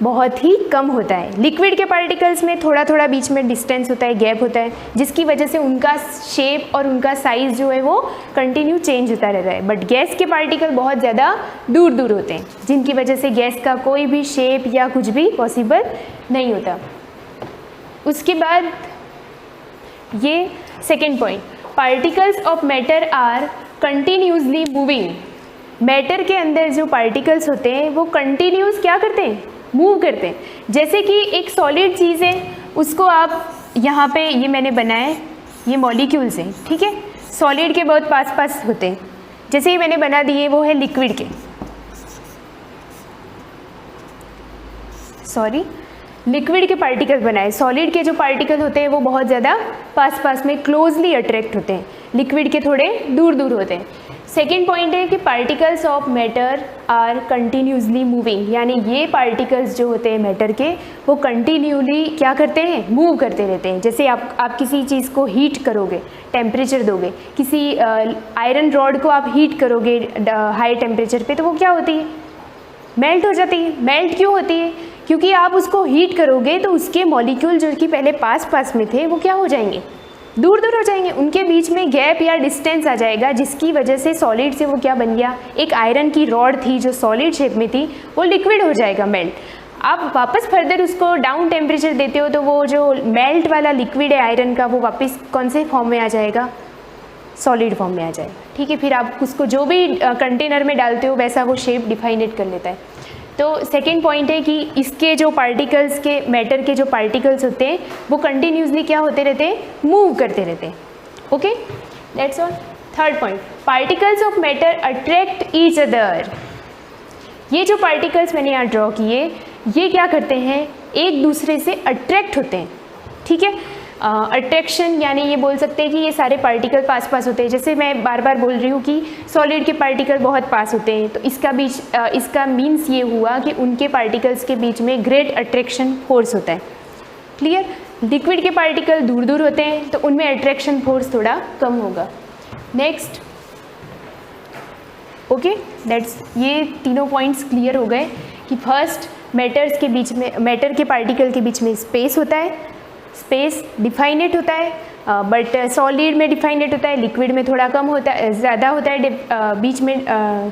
बहुत ही कम होता है। लिक्विड के पार्टिकल्स में थोड़ा थोड़ा बीच में डिस्टेंस होता है, गैप होता है, जिसकी वजह से उनका शेप और उनका साइज़ जो है वो कंटिन्यू चेंज होता रहता है। बट गैस के पार्टिकल बहुत ज़्यादा दूर दूर होते हैं, जिनकी वजह से गैस का कोई भी शेप या कुछ भी पॉसिबल नहीं होता। उसके बाद ये second point, particles of matter are continuously moving. Matter के अंदर जो पार्टिकल्स होते हैं वो कंटिन्यूस क्या करते हैं? मूव करते हैं। जैसे कि एक सॉलिड चीज़ है, उसको आप यहाँ पे ये मैंने बनाया है, ये मॉलिक्यूल्स हैं, ठीक है, सॉलिड के बहुत पास पास होते हैं। जैसे ही मैंने बना दिए वो है लिक्विड के, लिक्विड के पार्टिकल बनाए। सॉलिड के जो पार्टिकल होते हैं वो बहुत ज़्यादा पास पास में क्लोजली अट्रैक्ट होते हैं, लिक्विड के थोड़े दूर दूर होते हैं। सेकेंड पॉइंट है कि particles of matter are continuously moving, यानी ये पार्टिकल्स जो होते हैं मैटर के वो कंटिन्यूली क्या करते हैं? मूव करते रहते हैं। जैसे आप किसी चीज़ को हीट करोगे, टेम्परेचर दोगे, किसी आयरन रॉड को आप हीट करोगे हाई टेम्परेचर पे, तो वो क्या होती है? मेल्ट हो जाती है। मेल्ट क्यों होती है? क्योंकि आप उसको हीट करोगे तो उसके मॉलिक्यूल जो कि पहले पास पास में थे वो क्या हो जाएंगे? दूर दूर हो जाएंगे, उनके बीच में गैप या डिस्टेंस आ जाएगा, जिसकी वजह से सॉलिड से वो क्या बन गया? एक आयरन की रॉड थी जो सॉलिड शेप में थी, वो लिक्विड हो जाएगा, मेल्ट। आप वापस फर्दर उसको डाउन टेम्परेचर देते हो तो वो जो मेल्ट वाला लिक्विड है आयरन का, वो वापस कौन से फॉर्म में आ जाएगा? सॉलिड फॉर्म में आ जाएगा, ठीक है। फिर आप उसको जो भी कंटेनर में डालते हो वैसा वो शेप डिफाइनेट कर लेता है। तो सेकेंड पॉइंट है कि इसके जो पार्टिकल्स के मैटर के जो पार्टिकल्स होते हैं वो कंटिन्यूसली क्या होते रहते हैं? मूव करते रहते हैं। Okay, that's all. Third point, particles of matter attract each other. ये जो पार्टिकल्स मैंने यहाँ ड्रॉ किए ये क्या करते हैं? एक दूसरे से अट्रैक्ट होते हैं, ठीक है। अट्रैक्शन यानी ये बोल सकते हैं कि ये सारे पार्टिकल पास पास होते हैं। जैसे मैं बार बार बोल रही हूँ कि सॉलिड के पार्टिकल बहुत पास होते हैं, तो इसका मीन्स ये हुआ कि उनके पार्टिकल्स के बीच में ग्रेट अट्रैक्शन फोर्स होता है। क्लियर? लिक्विड के पार्टिकल दूर दूर होते हैं तो उनमें अट्रैक्शन फोर्स थोड़ा कम होगा। नेक्स्ट, ओके, ये तीनों पॉइंट्स क्लियर हो गए कि फर्स्ट मैटर के पार्टिकल के बीच में स्पेस होता है, स्पेस डिफाइनेट होता है, बट सॉलिड में डिफाइनेट होता है, लिक्विड में थोड़ा कम होता है, ज़्यादा होता है, बीच में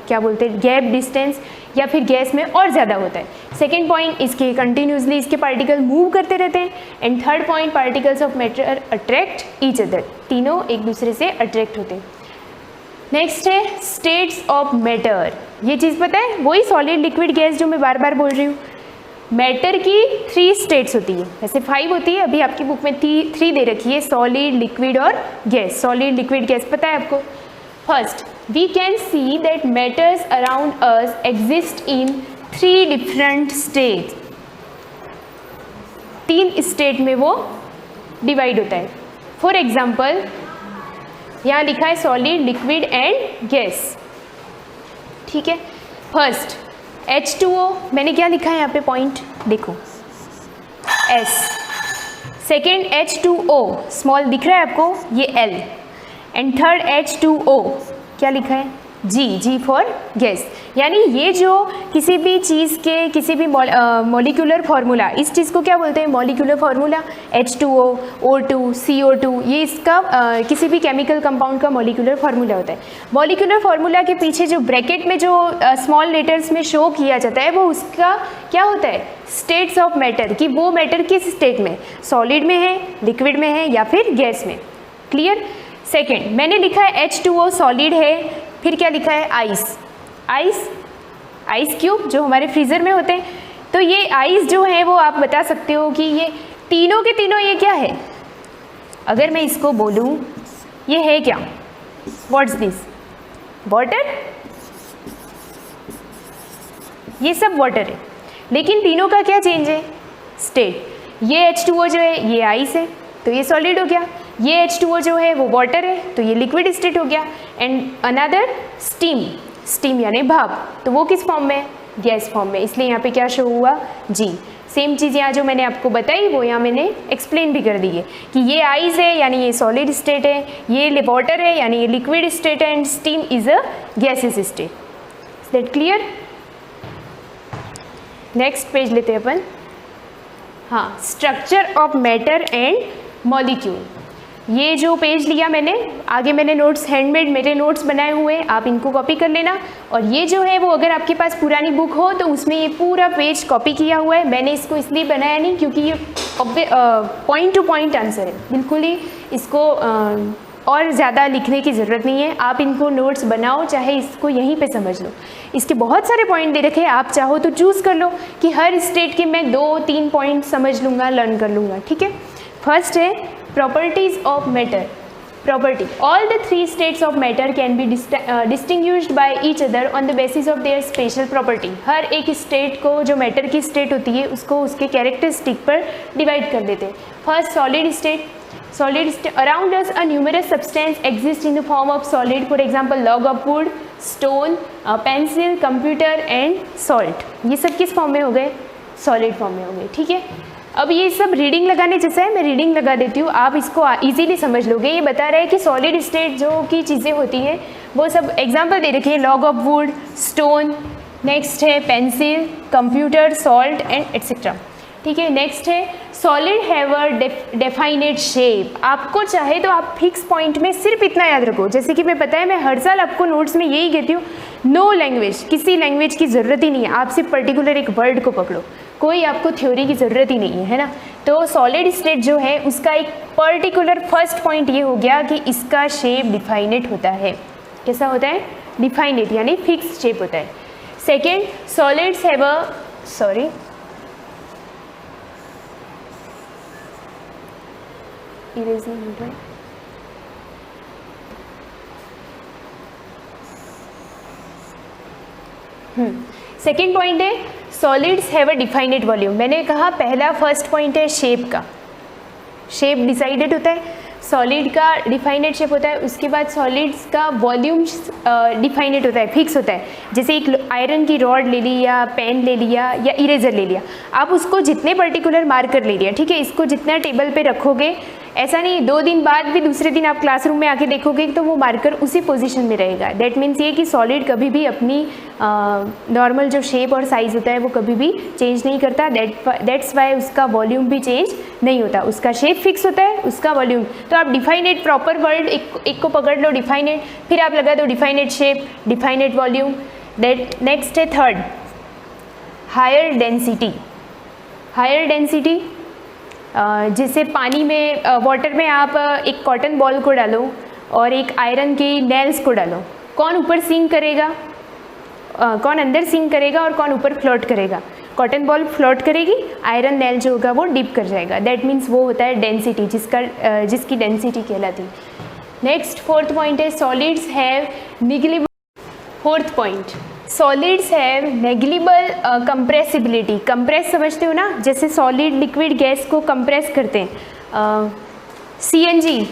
क्या बोलते हैं गैप डिस्टेंस, या फिर गैस में और ज़्यादा होता है। सेकेंड पॉइंट, इसके कंटिन्यूसली इसके पार्टिकल मूव करते रहते हैं। And third point, particles of matter attract each other, तीनों एक दूसरे से अट्रैक्ट होते हैं। नेक्स्ट है स्टेट्स ऑफ मैटर। ये चीज़ पता है, वही सॉलिड लिक्विड गैस जो मैं बार बार बोल रही हूँ। मैटर की 3 स्टेट्स होती है, वैसे 5 होती है, अभी आपकी बुक में 3 दे रखी है, सॉलिड, लिक्विड और गैस। सॉलिड, लिक्विड, गैस पता है आपको। First, we can see that matters around us exist in 3 different states. 3 state में वो डिवाइड होता है। फॉर एग्जाम्पल, यहाँ लिखा है सॉलिड, लिक्विड एंड गैस, ठीक है। फर्स्ट H2O, मैंने क्या लिखा है यहाँ पे पॉइंट देखो, S। सेकेंड H2O, स्मॉल दिख रहा है आपको, ये L। एंड थर्ड H2O क्या लिखा है? जी फॉर गैस। यानी ये जो किसी भी चीज़ के किसी भी मॉलिक्यूलर फार्मूला, इस चीज़ को क्या बोलते हैं? Molecular formula. H2O, O2, CO2, ये इसका किसी भी केमिकल कंपाउंड का मॉलिक्यूलर फार्मूला होता है। मॉलिक्यूलर फार्मूला के पीछे जो ब्रैकेट में जो स्मॉल लेटर्स में शो किया जाता है वो उसका क्या होता है? स्टेट्स ऑफ मैटर, कि वो मैटर किस स्टेट में, सॉलिड में है, लिक्विड में है या फिर गैस में। क्लियर। सेकेंड, मैंने लिखा है H2O सॉलिड है, फिर क्या लिखा है? आइस क्यूब जो हमारे फ्रीज़र में होते हैं। तो ये आइस जो है वो आप बता सकते हो कि ये तीनों के तीनों ये क्या है? अगर मैं इसको बोलूँ ये है क्या? What's this? वाटर। ये सब वाटर है, लेकिन तीनों का क्या चेंज है? स्टेट। ये H2O जो है ये आइस है तो ये सॉलिड हो गया, ये H2O जो है वो वाटर है तो ये लिक्विड स्टेट हो गया, एंड अनदर स्टीम यानी भाप, तो वो किस फॉर्म में? गैस फॉर्म में। इसलिए यहाँ पे क्या शो हुआ? जी। सेम चीज़ यहाँ जो मैंने आपको बताई वो यहाँ मैंने एक्सप्लेन भी कर दी है कि ये आइस है यानी ये सॉलिड स्टेट है, ये वाटर है यानी ये लिक्विड स्टेट है, and steam is a gases state. Is that clear? Next page लेते हैं अपन। हाँ, structure of matter and molecule. ये जो पेज लिया मैंने, आगे मैंने नोट्स हैंडमेड मेरे नोट्स बनाए हुए हैं, आप इनको कॉपी कर लेना। और ये जो है वो अगर आपके पास पुरानी बुक हो तो उसमें ये पूरा पेज कॉपी किया हुआ है। मैंने इसको इसलिए बनाया नहीं क्योंकि ये पॉइंट टू पॉइंट आंसर है, बिल्कुल ही इसको और ज़्यादा लिखने की ज़रूरत नहीं है। आप इनको नोट्स बनाओ, चाहे इसको यहीं पे समझ लो। इसके बहुत सारे पॉइंट दे रखे हैं, आप चाहो तो चूज़ कर लो कि हर स्टेट के मैं 2-3 पॉइंट समझ लूँगा, लर्न कर लूँगा। ठीक है। फर्स्ट है properties of matter. Property. All the 3 states of matter can be distinguished by each other on the basis of their special property. हर एक स्टेट को, जो मैटर की स्टेट होती है, उसको उसके कैरेक्टरिस्टिक पर डिवाइड कर देते हैं। First solid state. Solid state. Around us a numerous substance exists in the form of solid. For example, log of wood, stone, pencil, computer and salt. ये सब किस फॉर्म में हो गए? सॉलिड फॉर्म में हो गए। ठीक है। अब ये सब रीडिंग लगाने जैसा है, मैं रीडिंग लगा देती हूँ, आप इसको इजीली समझ लोगे। ये बता रहा है कि सॉलिड स्टेट जो की चीज़ें होती हैं वो सब एग्जांपल दे रखी है, log of wood, stone, next है pencil, computer, salt and etcetera. ठीक है। नेक्स्ट है solid have a definite shape. आपको चाहे तो आप फिक्स पॉइंट में सिर्फ इतना याद रखो, जैसे कि मैं पता है मैं हर साल आपको नोट्स में यही कहती हूँ, नो लैंग्वेज, किसी लैंग्वेज की ज़रूरत ही नहीं है, आप सिर्फ पर्टिकुलर एक वर्ड को पकड़ो, कोई आपको थ्योरी की ज़रूरत ही नहीं है ना। तो सॉलिड स्टेट जो है उसका एक पर्टिकुलर फर्स्ट पॉइंट ये हो गया कि इसका शेप डिफाइनेट होता है। कैसा होता है? डिफाइनेट यानी फिक्स शेप होता है। Second, solids have a second point है solids have a definite volume. मैंने कहा पहला फर्स्ट पॉइंट है शेप का, शेप डिसाइडेड होता है, सॉलिड का डिफाइनेट शेप होता है। उसके बाद सॉलिड्स का वॉल्यूम डिफाइनेट होता है, फिक्स होता है। जैसे एक आयरन की रॉड ले ली या पेन ले लिया या इरेजर ले लिया, आप उसको जितने पर्टिकुलर मार्कर ले लिया, ठीक है, इसको जितना टेबल पे रखोगे, ऐसा नहीं 2 दिन बाद भी दूसरे दिन आप क्लासरूम में आके देखोगे तो वो मार्कर उसी पोजीशन में रहेगा। दैट मीन्स ये कि सॉलिड कभी भी अपनी नॉर्मल जो शेप और साइज़ होता है वो कभी भी चेंज नहीं करता। दैट्स वाई उसका वॉल्यूम भी चेंज नहीं होता, उसका शेप फिक्स होता है, उसका वॉल्यूम। तो आप डिफाइनेट प्रॉपर वर्ड एक को पकड़ लो, डिफाइनेट, फिर आप लगा दो definite shape, definite volume. That next है third, higher density. Higher density जैसे पानी में वाटर में आप एक कॉटन बॉल को डालो और एक आयरन की नेल्स को डालो, कौन ऊपर सिंक करेगा, कौन अंदर सिंक करेगा और कौन ऊपर फ्लोट करेगा? कॉटन बॉल फ्लोट करेगी, आयरन नेल जो होगा वो डिप कर जाएगा। दैट मीन्स वो होता है डेंसिटी, जिसकी डेंसिटी कहलाती है। नेक्स्ट फोर्थ पॉइंट है solids have negligible. Fourth point, solids have negligible compressibility. Compress समझते हो ना, जैसे सॉलिड लिक्विड गैस को कंप्रेस करते हैं। CNG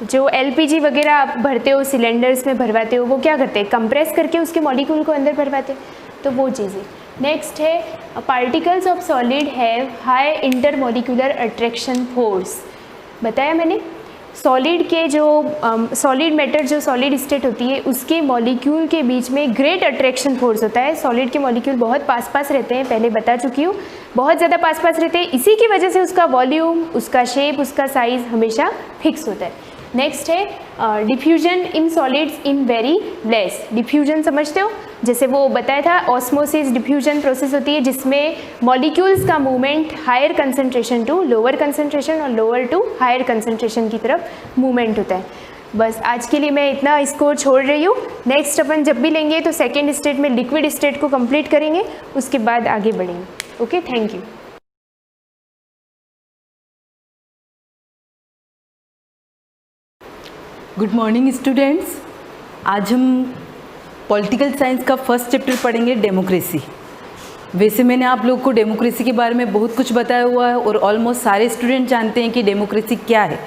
जो LPG वगैरह आप भरते हो, सिलेंडर्स में भरवाते हो, वो क्या करते हैं? कंप्रेस करके उसके मॉलिक्यूल को अंदर भरवाते हैं, तो वो चीज़ें। नेक्स्ट है particles of solid have high intermolecular attraction force. बताया मैंने सॉलिड के जो सॉलिड मैटर जो सॉलिड स्टेट होती है उसके मॉलिक्यूल के बीच में ग्रेट अट्रैक्शन फोर्स होता है। सॉलिड के मॉलिक्यूल बहुत पास रहते हैं, पहले बता चुकी हूँ, बहुत ज़्यादा पास रहते हैं। इसी की वजह से उसका वॉल्यूम, उसका शेप, उसका साइज़ हमेशा फिक्स होता है। नेक्स्ट है diffusion in solids in very less. Diffusion समझते हो, जैसे वो बताया था ऑस्मोसिस डिफ्यूजन प्रोसेस होती है जिसमें मॉलिक्यूल्स का movement higher concentration to lower concentration और लोअर टू हायर कंसंट्रेशन की तरफ मूवमेंट होता है। बस आज के लिए मैं इतना इसको छोड़ रही हूँ। नेक्स्ट अपन जब भी लेंगे तो सेकेंड स्टेट में लिक्विड स्टेट को कंप्लीट करेंगे, उसके बाद आगे बढ़ेंगे। Okay, thank you. Good morning students. आज हम पॉलिटिकल साइंस का फर्स्ट चैप्टर पढ़ेंगे, डेमोक्रेसी। वैसे मैंने आप लोगों को डेमोक्रेसी के बारे में बहुत कुछ बताया हुआ है और ऑलमोस्ट सारे स्टूडेंट जानते हैं कि डेमोक्रेसी क्या है।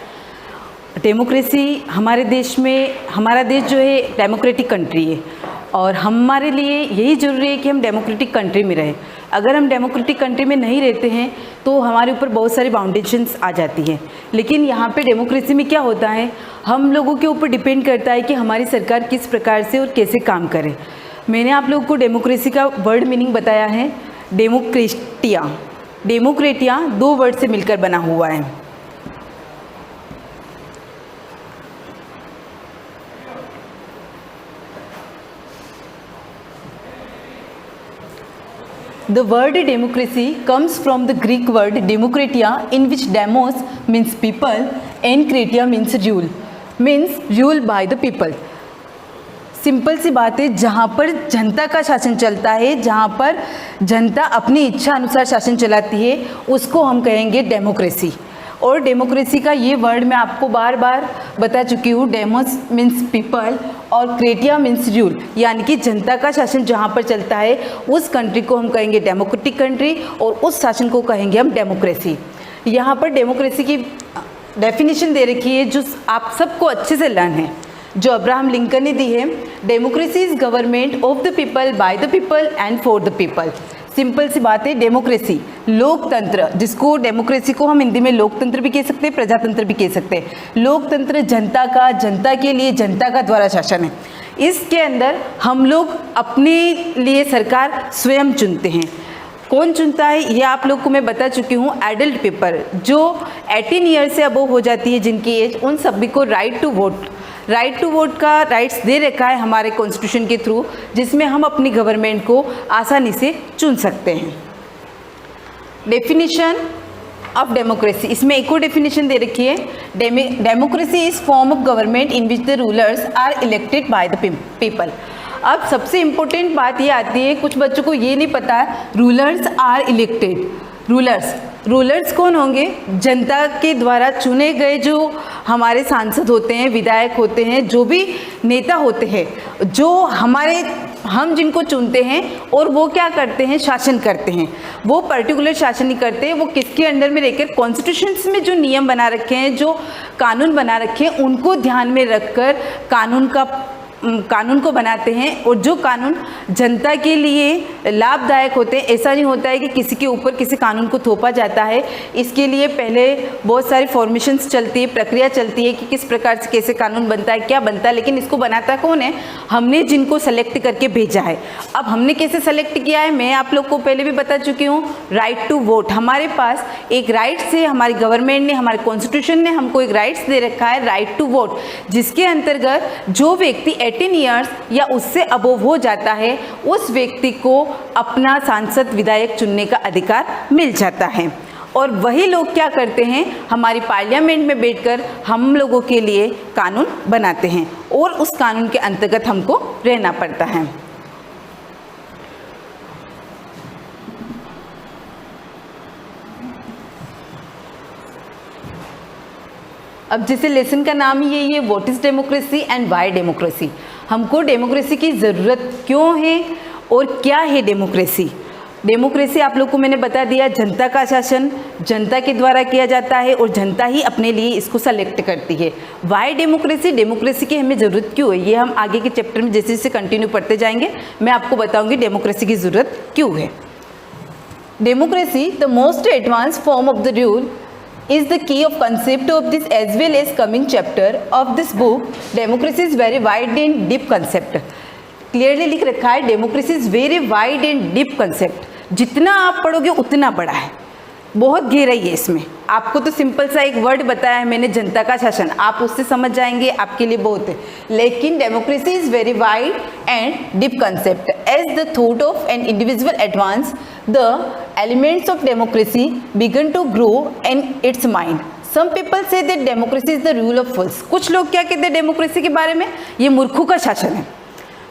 डेमोक्रेसी हमारे देश में, हमारा देश जो है डेमोक्रेटिक कंट्री है और हमारे लिए यही ज़रूरी है कि हम डेमोक्रेटिक कंट्री में रहें। अगर हम डेमोक्रेटिक कंट्री में नहीं रहते हैं तो हमारे ऊपर बहुत सारी बाउंडेशंस आ जाती हैं। लेकिन यहाँ पे डेमोक्रेसी में क्या होता है, हम लोगों के ऊपर डिपेंड करता है कि हमारी सरकार किस प्रकार से और कैसे काम करे। मैंने आप लोगों को डेमोक्रेसी का वर्ड मीनिंग बताया है, डेमोक्रेटिया। डेमोक्रेटिया 2 वर्ड से मिलकर बना हुआ है। The word democracy comes from the Greek word demokratia, in which demos means people and kratia means rule by the people. Simple सी बात है, जहाँ पर जनता का शासन चलता है, जहाँ पर जनता अपनी इच्छा अनुसार शासन चलाती है, उसको हम कहेंगे डेमोक्रेसी। और डेमोक्रेसी का ये वर्ड मैं आपको बार बार बता चुकी हूँ। डेमोस मीन्स पीपल और क्रेटिया मीन्स रूल, यानी कि जनता का शासन जहाँ पर चलता है उस कंट्री को हम कहेंगे डेमोक्रेटिक कंट्री और उस शासन को कहेंगे हम डेमोक्रेसी। यहाँ पर डेमोक्रेसी की डेफिनेशन दे रखी है जो आप सबको अच्छे से लर्न है, जो अब्राहम लिंकन ने दी है। Democracy is government of the people, by the people and for the people. Simple सी बात है, डेमोक्रेसी लोकतंत्र, जिसको डेमोक्रेसी को हम हिंदी में लोकतंत्र भी कह सकते हैं, प्रजातंत्र भी कह सकते हैं। लोकतंत्र जनता का, जनता के लिए, जनता का द्वारा शासन है। इसके अंदर हम लोग अपने लिए सरकार स्वयं चुनते हैं। कौन चुनता है ये आप लोग को मैं बता चुकी हूँ। एडल्ट पीपल जो 18 ईयर से अबव हो जाती है जिनकी एज, उन सभी को राइट टू वोट का राइट्स दे रखा है हमारे कॉन्स्टिट्यूशन के थ्रू, जिसमें हम अपनी गवर्नमेंट को आसानी से चुन सकते हैं। डेफिनेशन ऑफ डेमोक्रेसी, इसमें एक और डेफिनेशन दे रखी है। Democracy is form of government in which the rulers are elected by the people. अब सबसे इम्पोर्टेंट बात ये आती है, कुछ बच्चों को ये नहीं पता है, रूलर्स आर इलेक्टेड। रूलर्स कौन होंगे? जनता के द्वारा चुने गए जो हमारे सांसद होते हैं, विधायक होते हैं, जो भी नेता होते हैं, जो हम जिनको चुनते हैं और वो क्या करते हैं, शासन करते हैं। वो पर्टिकुलर शासन नहीं करते, वो किसके अंडर में रहकर, कॉन्स्टिट्यूशंस में जो नियम बना रखे हैं, जो कानून बना रखे हैं, उनको ध्यान में रखकर कानून को बनाते हैं। और जो कानून जनता के लिए लाभदायक होते हैं, ऐसा नहीं होता है कि किसी के ऊपर किसी कानून को थोपा जाता है। इसके लिए पहले बहुत सारी फॉर्मेशंस चलती है, प्रक्रिया चलती है कि किस प्रकार से कैसे कानून बनता है, क्या बनता है। लेकिन इसको बनाता कौन है? हमने जिनको सेलेक्ट करके भेजा है। अब हमने कैसे सेलेक्ट किया है, मैं आप लोग को पहले भी बता चुकी हूँ। राइट टू वोट, हमारे पास एक राइट्स है, हमारी गवर्नमेंट ने, हमारे कॉन्स्टिट्यूशन ने हमको एक राइट्स दे रखा है, राइट टू वोट, जिसके अंतर्गत जो व्यक्ति 18 ईयर्स या उससे अबोव हो जाता है, उस व्यक्ति को अपना सांसद, विधायक चुनने का अधिकार मिल जाता है। और वही लोग क्या करते हैं, हमारी पार्लियामेंट में बैठकर हम लोगों के लिए कानून बनाते हैं और उस कानून के अंतर्गत हमको रहना पड़ता है। अब जैसे लेसन का नाम ही यही है, what is democracy and why democracy. हमको डेमोक्रेसी की ज़रूरत क्यों है और क्या है डेमोक्रेसी। डेमोक्रेसी आप लोग को मैंने बता दिया, जनता का शासन जनता के द्वारा किया जाता है और जनता ही अपने लिए इसको सेलेक्ट करती है। वाई डेमोक्रेसी, डेमोक्रेसी की हमें ज़रूरत क्यों है, ये हम आगे के चैप्टर में जैसे जैसे कंटिन्यू पढ़ते जाएंगे मैं आपको बताऊंगी डेमोक्रेसी की ज़रूरत क्यों है। Democracy the most advance form of the rule is the key of concept of this as well as coming chapter of this book. Democracy is very wide and deep concept. Clearly लिख रखा है democracy is very wide and deep concept. जितना आप पढ़ोगे उतना बड़ा है, बहुत गहराई है इसमें. आपको तो सिंपल सा एक वर्ड बताया है मैंने, जनता का शासन, आप उससे समझ जाएंगे, आपके लिए बहुत है. लेकिन democracy is very wide and deep concept. As the thought of an individual advance, the elements of democracy began to grow in its mind. Some people say that democracy is the rule of fools. कुछ लोग क्या कहते हैं democracy के बारे में, ये मूर्खों का शासन है,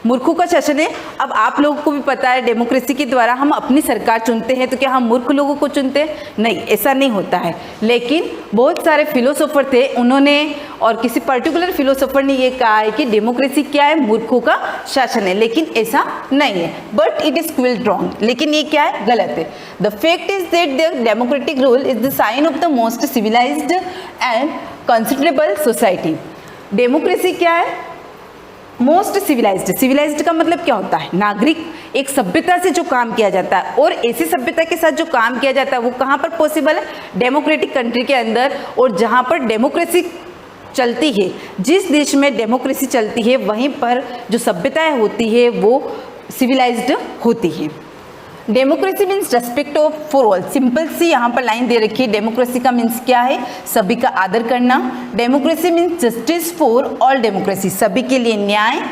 मूर्खों का शासन है. अब आप लोगों को भी पता है डेमोक्रेसी के द्वारा हम अपनी सरकार चुनते हैं, तो क्या हम मूर्ख लोगों को चुनते हैं? नहीं, ऐसा नहीं होता है. लेकिन बहुत सारे फिलोसोफर थे, उन्होंने और किसी पर्टिकुलर फिलोसोफर ने ये कहा है कि डेमोक्रेसी क्या है, मूर्खों का शासन है. लेकिन ऐसा नहीं है, but it is quite wrong. लेकिन ये क्या है, गलत है. The fact is that the democratic rule is the sign of the most civilised and considerable society. Democracy क्या है? Most civilised. सिविलाइज्ड का मतलब क्या होता है? नागरिक. एक सभ्यता से जो काम किया जाता है, और ऐसी सभ्यता के साथ जो काम किया जाता है वो कहाँ पर पॉसिबल है? डेमोक्रेटिक कंट्री के अंदर. और जहाँ पर डेमोक्रेसी चलती है, जिस देश में डेमोक्रेसी चलती है, वहीं पर जो सभ्यताएं होती है वो सिविलाइज्ड होती है. Democracy means respect of for all. Simple सी यहाँ पर लाइन दे रखी है. डेमोक्रेसी का मीन्स क्या है? सभी का आदर करना. Democracy means justice for all. Democracy सभी के लिए न्याय.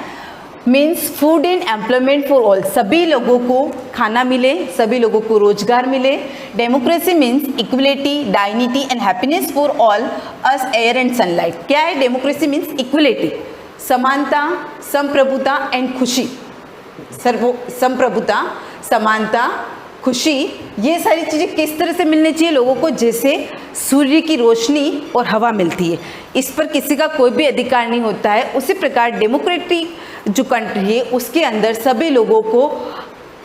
Means food and employment for all. सभी लोगों को खाना मिले, सभी लोगों को रोजगार मिले. Democracy means equality, dignity and happiness for all as air and sunlight. क्या है डेमोक्रेसी? मीन्स इक्वलिटी, समानता, संप्रभुता एंड खुशी. संप्रभुता, समानता, खुशी, ये सारी चीज़ें किस तरह से मिलनी चाहिए लोगों को? जैसे सूर्य की रोशनी और हवा मिलती है, इस पर किसी का कोई भी अधिकार नहीं होता है. उसी प्रकार डेमोक्रेटिक जो कंट्री है उसके अंदर सभी लोगों को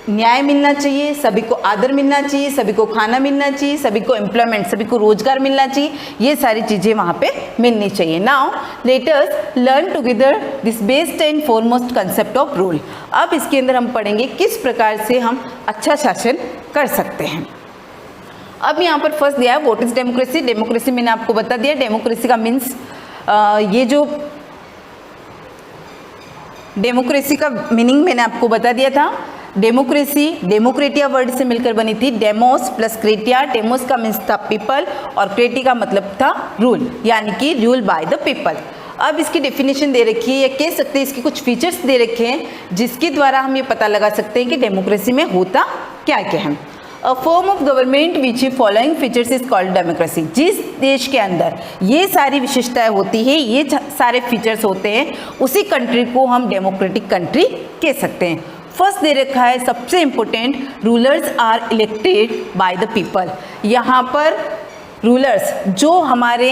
न्याय मिलना चाहिए, सभी को आदर मिलना चाहिए, सभी को खाना मिलना चाहिए, सभी को एम्प्लॉयमेंट, सभी को रोजगार मिलना चाहिए. ये सारी चीज़ें वहाँ पे मिलनी चाहिए. Now let us learn together this best and foremost concept of rule. अब इसके अंदर हम पढ़ेंगे किस प्रकार से हम अच्छा शासन कर सकते हैं. अब यहाँ पर फर्स्ट दिया है व्हाट इज डेमोक्रेसी. डेमोक्रेसी मैंने आपको बता दिया. डेमोक्रेसी का मीन्स ये जो डेमोक्रेसी का मीनिंग मैंने आपको बता दिया था. डेमोक्रेसी डेमोक्रेटिया वर्ड से मिलकर बनी थी. Demos plus kratia. डेमोस का मीन्स था पीपल और क्रेटी का मतलब था रूल, यानी कि रूल बाय द पीपल. अब इसकी डेफिनेशन दे रखी है, या कह सकते हैं इसके कुछ फीचर्स दे रखे हैं जिसके द्वारा हम ये पता लगा सकते हैं कि डेमोक्रेसी में होता क्या क्या है. A form of government which following features is called democracy. जिस देश के अंदर ये सारी विशेषताएं होती है, ये सारे फीचर्स होते हैं, उसी कंट्री को हम डेमोक्रेटिक कंट्री कह सकते हैं. फर्स्ट दे रखा है सबसे important, rulers are elected by the people. यहाँ पर रूलर्स जो हमारे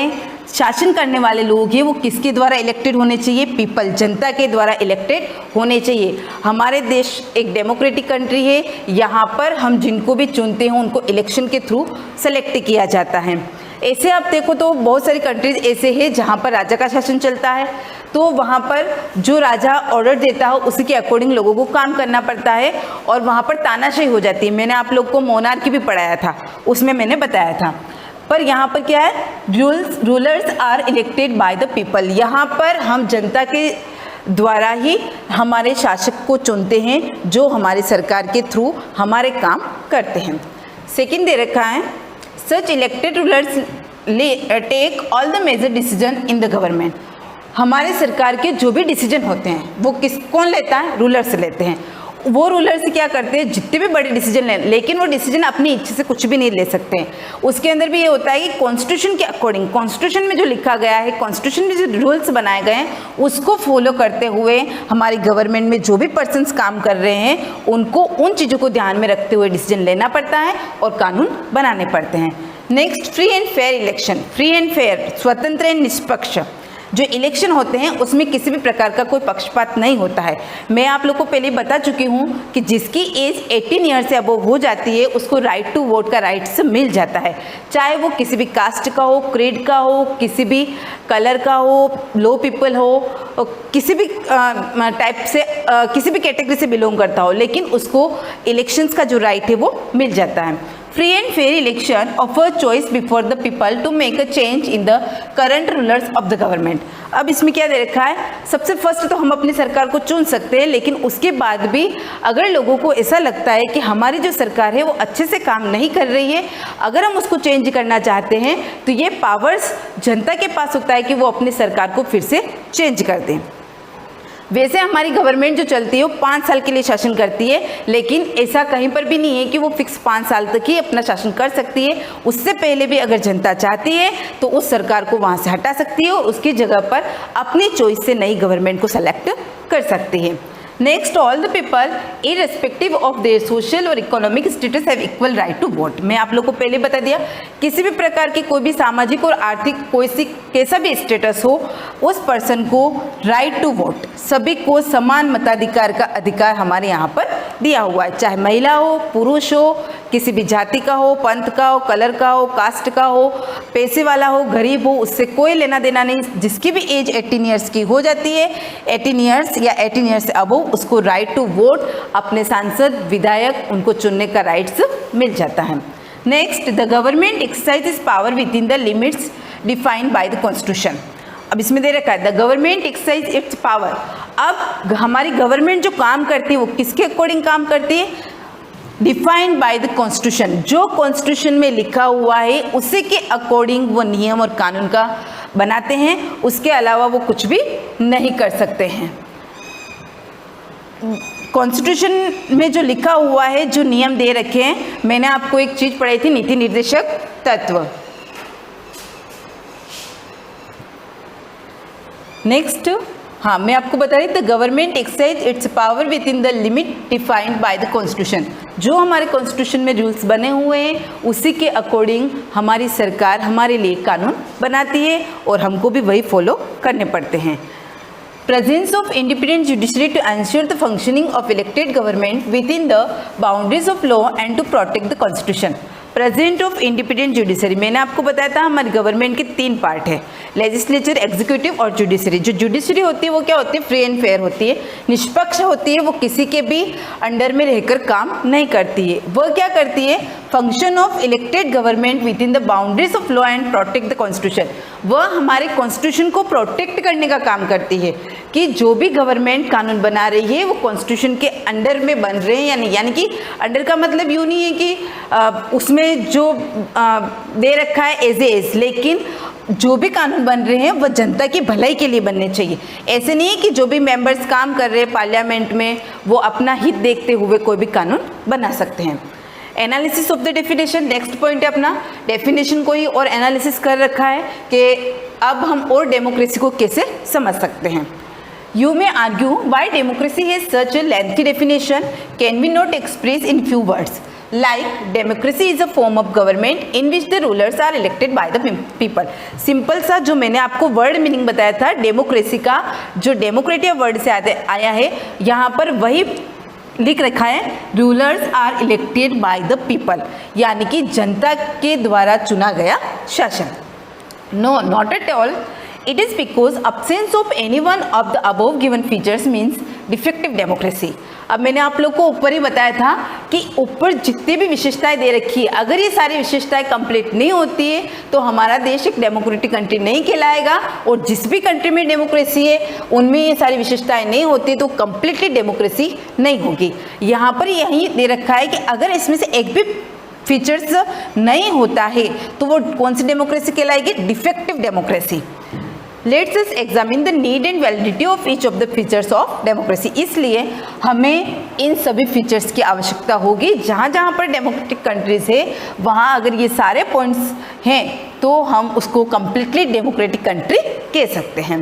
शासन करने वाले लोग हैं वो किसके द्वारा इलेक्टेड होने चाहिए? पीपल, जनता के द्वारा इलेक्टेड होने चाहिए. हमारे देश एक डेमोक्रेटिक कंट्री है, यहाँ पर हम जिनको भी चुनते हैं उनको इलेक्शन के थ्रू सेलेक्ट किया जाता है. ऐसे आप देखो तो बहुत सारी कंट्रीज ऐसे हैं जहाँ पर राजा का शासन चलता है, तो वहाँ पर जो राजा ऑर्डर देता है उसी के अकॉर्डिंग लोगों को काम करना पड़ता है और वहाँ पर तानाशाही हो जाती है. मैंने आप लोग को मोनार्की भी पढ़ाया था, उसमें मैंने बताया था. पर यहाँ पर क्या है? Rulers are elected by the people. यहाँ पर हम जनता के द्वारा ही हमारे शासक को चुनते हैं जो हमारी सरकार के थ्रू हमारे काम करते हैं. सेकंड दे रखा है such elected rulers take all the major decision in the government. हमारे सरकार के जो भी डिसीजन होते हैं वो कौन लेता है? रूलर्स लेते हैं. वो रूलर्स क्या करते हैं? जितने भी बड़े डिसीजन लें, लेकिन वो डिसीजन अपनी इच्छा से कुछ भी नहीं ले सकते हैं. उसके अंदर भी ये होता है कि कॉन्स्टिट्यूशन के अकॉर्डिंग, कॉन्स्टिट्यूशन में जो लिखा गया है, कॉन्स्टिट्यूशन में जो रूल्स बनाए गए हैं उसको फॉलो करते हुए हमारी गवर्नमेंट में जो भी पर्सन्स काम कर रहे हैं उनको उन चीज़ों को ध्यान में रखते हुए डिसीजन लेना पड़ता है और कानून बनाने पड़ते हैं. Next, free and fair election. Free and fair, स्वतंत्र एंड निष्पक्ष जो इलेक्शन होते हैं उसमें किसी भी प्रकार का कोई पक्षपात नहीं होता है. मैं आप लोग को पहले बता चुकी हूँ कि जिसकी एज 18 ईयर से अबव हो जाती है उसको राइट टू वोट का राइट्स मिल जाता है, चाहे वो किसी भी कास्ट का हो, क्रीड का हो, किसी भी कलर का हो, लो पीपल हो, किसी भी टाइप से किसी भी कैटेगरी से बिलोंग करता हो, लेकिन उसको इलेक्शंस का जो राइट है वो मिल जाता है. Free and fair election of a choice before the people to make a change in the current rulers of the government. अब इसमें क्या दे रखा है, सबसे फर्स्ट तो हम अपनी सरकार को चुन सकते हैं, लेकिन उसके बाद भी अगर लोगों को ऐसा लगता है कि हमारी जो सरकार है वो अच्छे से काम नहीं कर रही है, अगर हम उसको चेंज करना चाहते हैं तो ये पावर्स जनता के पास होता है कि वो अपनी सरकार को फिर से चेंज कर दें। वैसे हमारी गवर्नमेंट जो चलती है वो 5 साल के लिए शासन करती है, लेकिन ऐसा कहीं पर भी नहीं है कि वो फिक्स 5 साल तक ही अपना शासन कर सकती है। उससे पहले भी अगर जनता चाहती है तो उस सरकार को वहाँ से हटा सकती है और उसकी जगह पर अपनी चॉइस से नई गवर्नमेंट को सेलेक्ट कर सकती है। Next, all the people irrespective of their social और economic status have equal right to vote. मैं आप लोग को पहले बता दिया, किसी भी प्रकार की कोई भी सामाजिक और आर्थिक कोई सी कैसा भी स्टेटस हो, उस पर्सन को राइट टू वोट, सभी को समान मताधिकार का अधिकार हमारे यहाँ पर दिया हुआ है, चाहे महिला हो, पुरुष हो, किसी भी जाति का हो, पंथ का हो, कलर का हो, कास्ट का हो, पैसे वाला हो, गरीब हो, उससे कोई लेना देना नहीं। जिसकी भी एज 18 ईयर्स की हो जाती है, 18 ईयर्स या 18 ईयर्स से अबव, उसको राइट टू वोट, अपने सांसद, विधायक, उनको चुनने का राइट्स मिल जाता है। Next, the government exercises power with in the limits defined by the constitution. अब इसमें दे रखा है the government exercise it's power. अब हमारी गवर्नमेंट जो काम करती है वो किसके अकॉर्डिंग काम करती है? डिफाइंड बाय द कॉन्स्टिट्यूशन, जो कॉन्स्टिट्यूशन में लिखा हुआ है उसी के अकॉर्डिंग वो नियम और कानून का बनाते हैं, उसके अलावा वो कुछ भी नहीं कर सकते हैं। कॉन्स्टिट्यूशन में जो लिखा हुआ है, जो नियम दे रखे हैं, मैंने आपको एक चीज़ पढ़ाई थी, नीति निर्देशक तत्व। नेक्स्ट, हाँ, मैं आपको बता रही, the government exercise it's power with in the limit defined by the constitution. जो हमारे कॉन्स्टिट्यूशन में रूल्स बने हुए हैं उसी के अकॉर्डिंग हमारी सरकार हमारे लिए कानून बनाती है और हमको भी वही फॉलो करने पड़ते हैं। Presence of independent judiciary to ensure the functioning of elected government within the boundaries of law and to protect the constitution. Present of independent judiciary, मैंने आपको बताया था हमारी गवर्नमेंट के 3 पार्ट है, लेजिस्लेचर, एग्जीक्यूटिव और जुडिशरी। जो जुडिशरी होती है वो क्या होती है? फ्री एंड फेयर होती है, निष्पक्ष होती है, वो किसी के भी अंडर में रहकर काम नहीं करती है। वह क्या करती है? Function of elected government with in the boundaries of law and protect the constitution. वह हमारे कॉन्स्टिट्यूशन को प्रोटेक्ट करने का काम करती है कि जो भी गवर्नमेंट कानून बना रही है वो कॉन्स्टिट्यूशन के अंडर में बन रहे हैं या नहीं। यानी कि अंडर का मतलब यूँ नहीं है कि उसमें जो दे रखा है एज एज, लेकिन जो भी कानून बन रहे हैं वो जनता की भलाई के लिए बनने चाहिए। ऐसे नहीं है कि जो भी मेंबर्स काम कर रहे हैं पार्लियामेंट में वो अपना हित देखते हुए कोई भी कानून बना सकते हैं। Analysis of the definition, next point है अपना, डेफिनेशन को ही और एनालिसिस कर रखा है कि अब हम और डेमोक्रेसी को कैसे समझ सकते हैं। You may argue why democracy has such a lengthy definition can be not expressed in few words. Like democracy is a form of government in which the rulers are elected by the people. Simple सा जो मैंने आपको word meaning बताया था democracy का, जो democratic word से आया है, यहाँ पर वही लिख रखा है, rulers are elected by the people, यानी कि जनता के द्वारा चुना गया शासन। No, not at all. It is because absence of any one of the above given features means defective democracy. अब मैंने आप लोग को ऊपर ही बताया था कि ऊपर जितनी भी विशेषताएं दे रखी है, अगर ये सारी विशेषताएं कंप्लीट नहीं होती है तो हमारा देश एक डेमोक्रेटिक कंट्री नहीं कहलाएगा, और जिस भी कंट्री में डेमोक्रेसी है उनमें ये सारी विशेषताएं नहीं होती तो कंप्लीटली डेमोक्रेसी नहीं होगी। यहाँ पर यही दे रखा है कि अगर इसमें से एक भी फीचर्स नहीं होता है तो वो कौन सी डेमोक्रेसी कहलाएगी? Defective democracy. Let's us examine the need and validity of each of the features of democracy. इसलिए हमें इन सभी फीचर्स की आवश्यकता होगी। जहाँ जहाँ पर डेमोक्रेटिक कंट्रीज है वहाँ अगर ये सारे पॉइंट्स हैं तो हम उसको कंप्लीटली डेमोक्रेटिक कंट्री कह सकते हैं।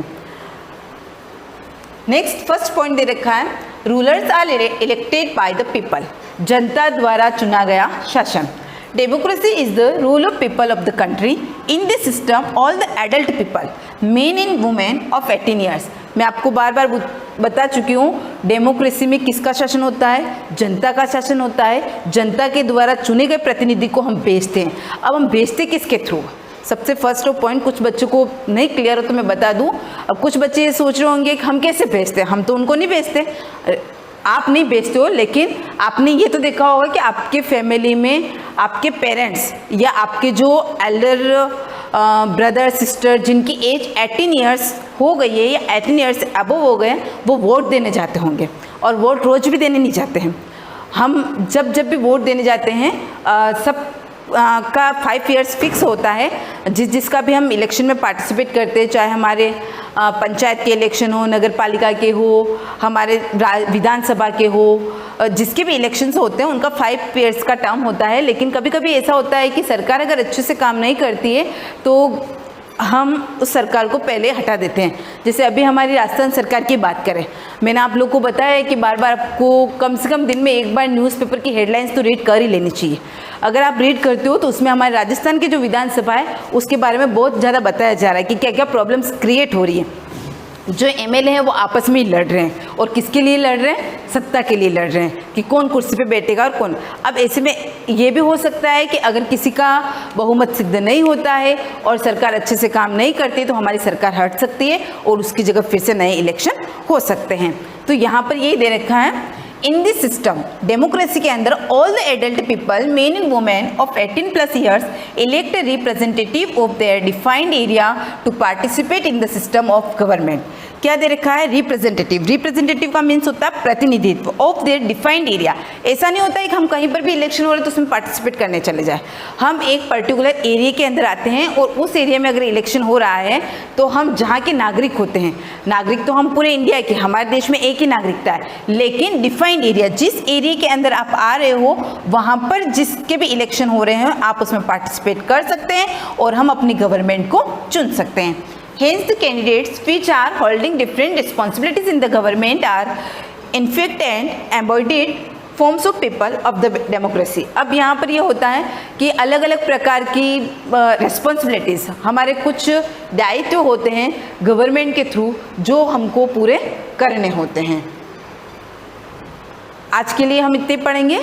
नेक्स्ट, फर्स्ट पॉइंट दे रखा है, rulers are elected by the people, जनता द्वारा चुना गया शासन। Democracy is the rule of people of the country. In this system, all the adult people, men and women of 18 years. मैं आपको बार बार बता चुकी हूँ, डेमोक्रेसी में किसका शासन होता है? जनता का शासन होता है। जनता के द्वारा चुने गए प्रतिनिधि को हम भेजते हैं। अब हम भेजते किसके थ्रू? सबसे फर्स्ट पॉइंट, कुछ बच्चों को नहीं क्लियर हो तो मैं बता दूँ। अब कुछ बच्चे ये सोच रहे होंगे कि हम कैसे भेजते हैं, हम तो उनको नहीं भेजते। आप नहीं बेचते हो, लेकिन आपने ये तो देखा होगा कि आपके फैमिली में आपके पेरेंट्स या आपके जो एल्डर ब्रदर सिस्टर जिनकी एज 18 ईयर्स हो गई है या 18 ईयर्स से अबव हो गए हैं, वो वोट देने जाते होंगे, और वोट रोज़ भी देने नहीं जाते हैं। हम जब भी वोट देने जाते हैं सब का 5 इयर्स फिक्स होता है। जिसका भी हम इलेक्शन में पार्टिसिपेट करते हैं, चाहे हमारे पंचायत के इलेक्शन हो, नगर पालिका के हो, हमारे विधानसभा के हो, जिसके भी इलेक्शंस होते हैं उनका 5 इयर्स का टर्म होता है। लेकिन कभी कभी ऐसा होता है कि सरकार अगर अच्छे से काम नहीं करती है तो हम उस सरकार को पहले हटा देते हैं। जैसे अभी हमारी राजस्थान सरकार की बात करें, मैंने आप लोग को बताया है कि बार बार आपको कम से कम दिन में एक बार न्यूज़पेपर की हेडलाइंस तो रीड कर ही लेनी चाहिए। अगर आप रीड करते हो तो उसमें हमारे राजस्थान की जो विधानसभा है उसके बारे में बहुत ज़्यादा बताया जा रहा है कि क्या क्या प्रॉब्लम्स क्रिएट हो रही है। जो एमएलए हैं वो आपस में ही लड़ रहे हैं, और किसके लिए लड़ रहे हैं? सत्ता के लिए लड़ रहे हैं कि कौन कुर्सी पे बैठेगा और कौन। अब ऐसे में ये भी हो सकता है कि अगर किसी का बहुमत सिद्ध नहीं होता है और सरकार अच्छे से काम नहीं करती तो हमारी सरकार हट सकती है और उसकी जगह फिर से नए इलेक्शन हो सकते हैं। तो यहाँ पर यही दे रखा है, इन दिस सिस्टम डेमोक्रेसी के अंदर all the adult people men and women of 18+ years elect a representative of their defined area to participate in the system of government. क्या दे रखा है? रिप्रेजेंटेटिव। रिप्रेजेंटेटिव का मीन्स होता है प्रतिनिधित्व ऑफ देयर डिफाइंड एरिया। ऐसा नहीं होता है कि हम कहीं पर भी इलेक्शन हो रहे तो उसमें पार्टिसिपेट करने चले जाए। हम एक पर्टिकुलर एरिया के अंदर आते हैं और उस एरिया में अगर इलेक्शन हो रहा है तो हम जहाँ के नागरिक होते हैं, नागरिक तो हम पूरे इंडिया के, हमारे देश में एक ही नागरिकता है, लेकिन डिफाइंड एरिया, जिस एरिया के अंदर आप आ रहे हो वहाँ पर जिसके भी इलेक्शन हो रहे हैं आप उसमें पार्टिसिपेट कर सकते हैं और हम अपनी गवर्नमेंट को चुन सकते हैं। Hence, the candidates which are holding different responsibilities in the government are in fact and embodied forms of people of the democracy। अब यहाँ पर ये होता है कि अलग अलग प्रकार की रिस्पॉन्सिबिलिटीज़, हमारे कुछ दायित्व होते हैं गवर्नमेंट के थ्रू जो हमको पूरे करने होते हैं। आज के लिए हम इतने पढ़ेंगे,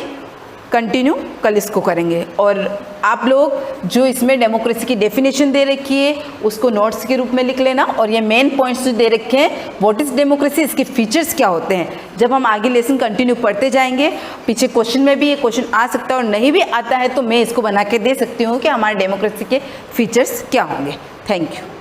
कंटिन्यू कल इसको करेंगे। और आप लोग जो इसमें डेमोक्रेसी की डेफिनेशन दे रखी है उसको नोट्स के रूप में लिख लेना, और ये मेन पॉइंट्स जो दे रखे हैं, व्हाट इज़ डेमोक्रेसी, इसके फीचर्स क्या होते हैं। जब हम आगे लेसन कंटिन्यू पढ़ते जाएंगे, पीछे क्वेश्चन में भी ये क्वेश्चन आ सकता है और नहीं भी आता है तो मैं इसको बना के दे सकती हूँ कि हमारे डेमोक्रेसी के फीचर्स क्या होंगे। Thank you.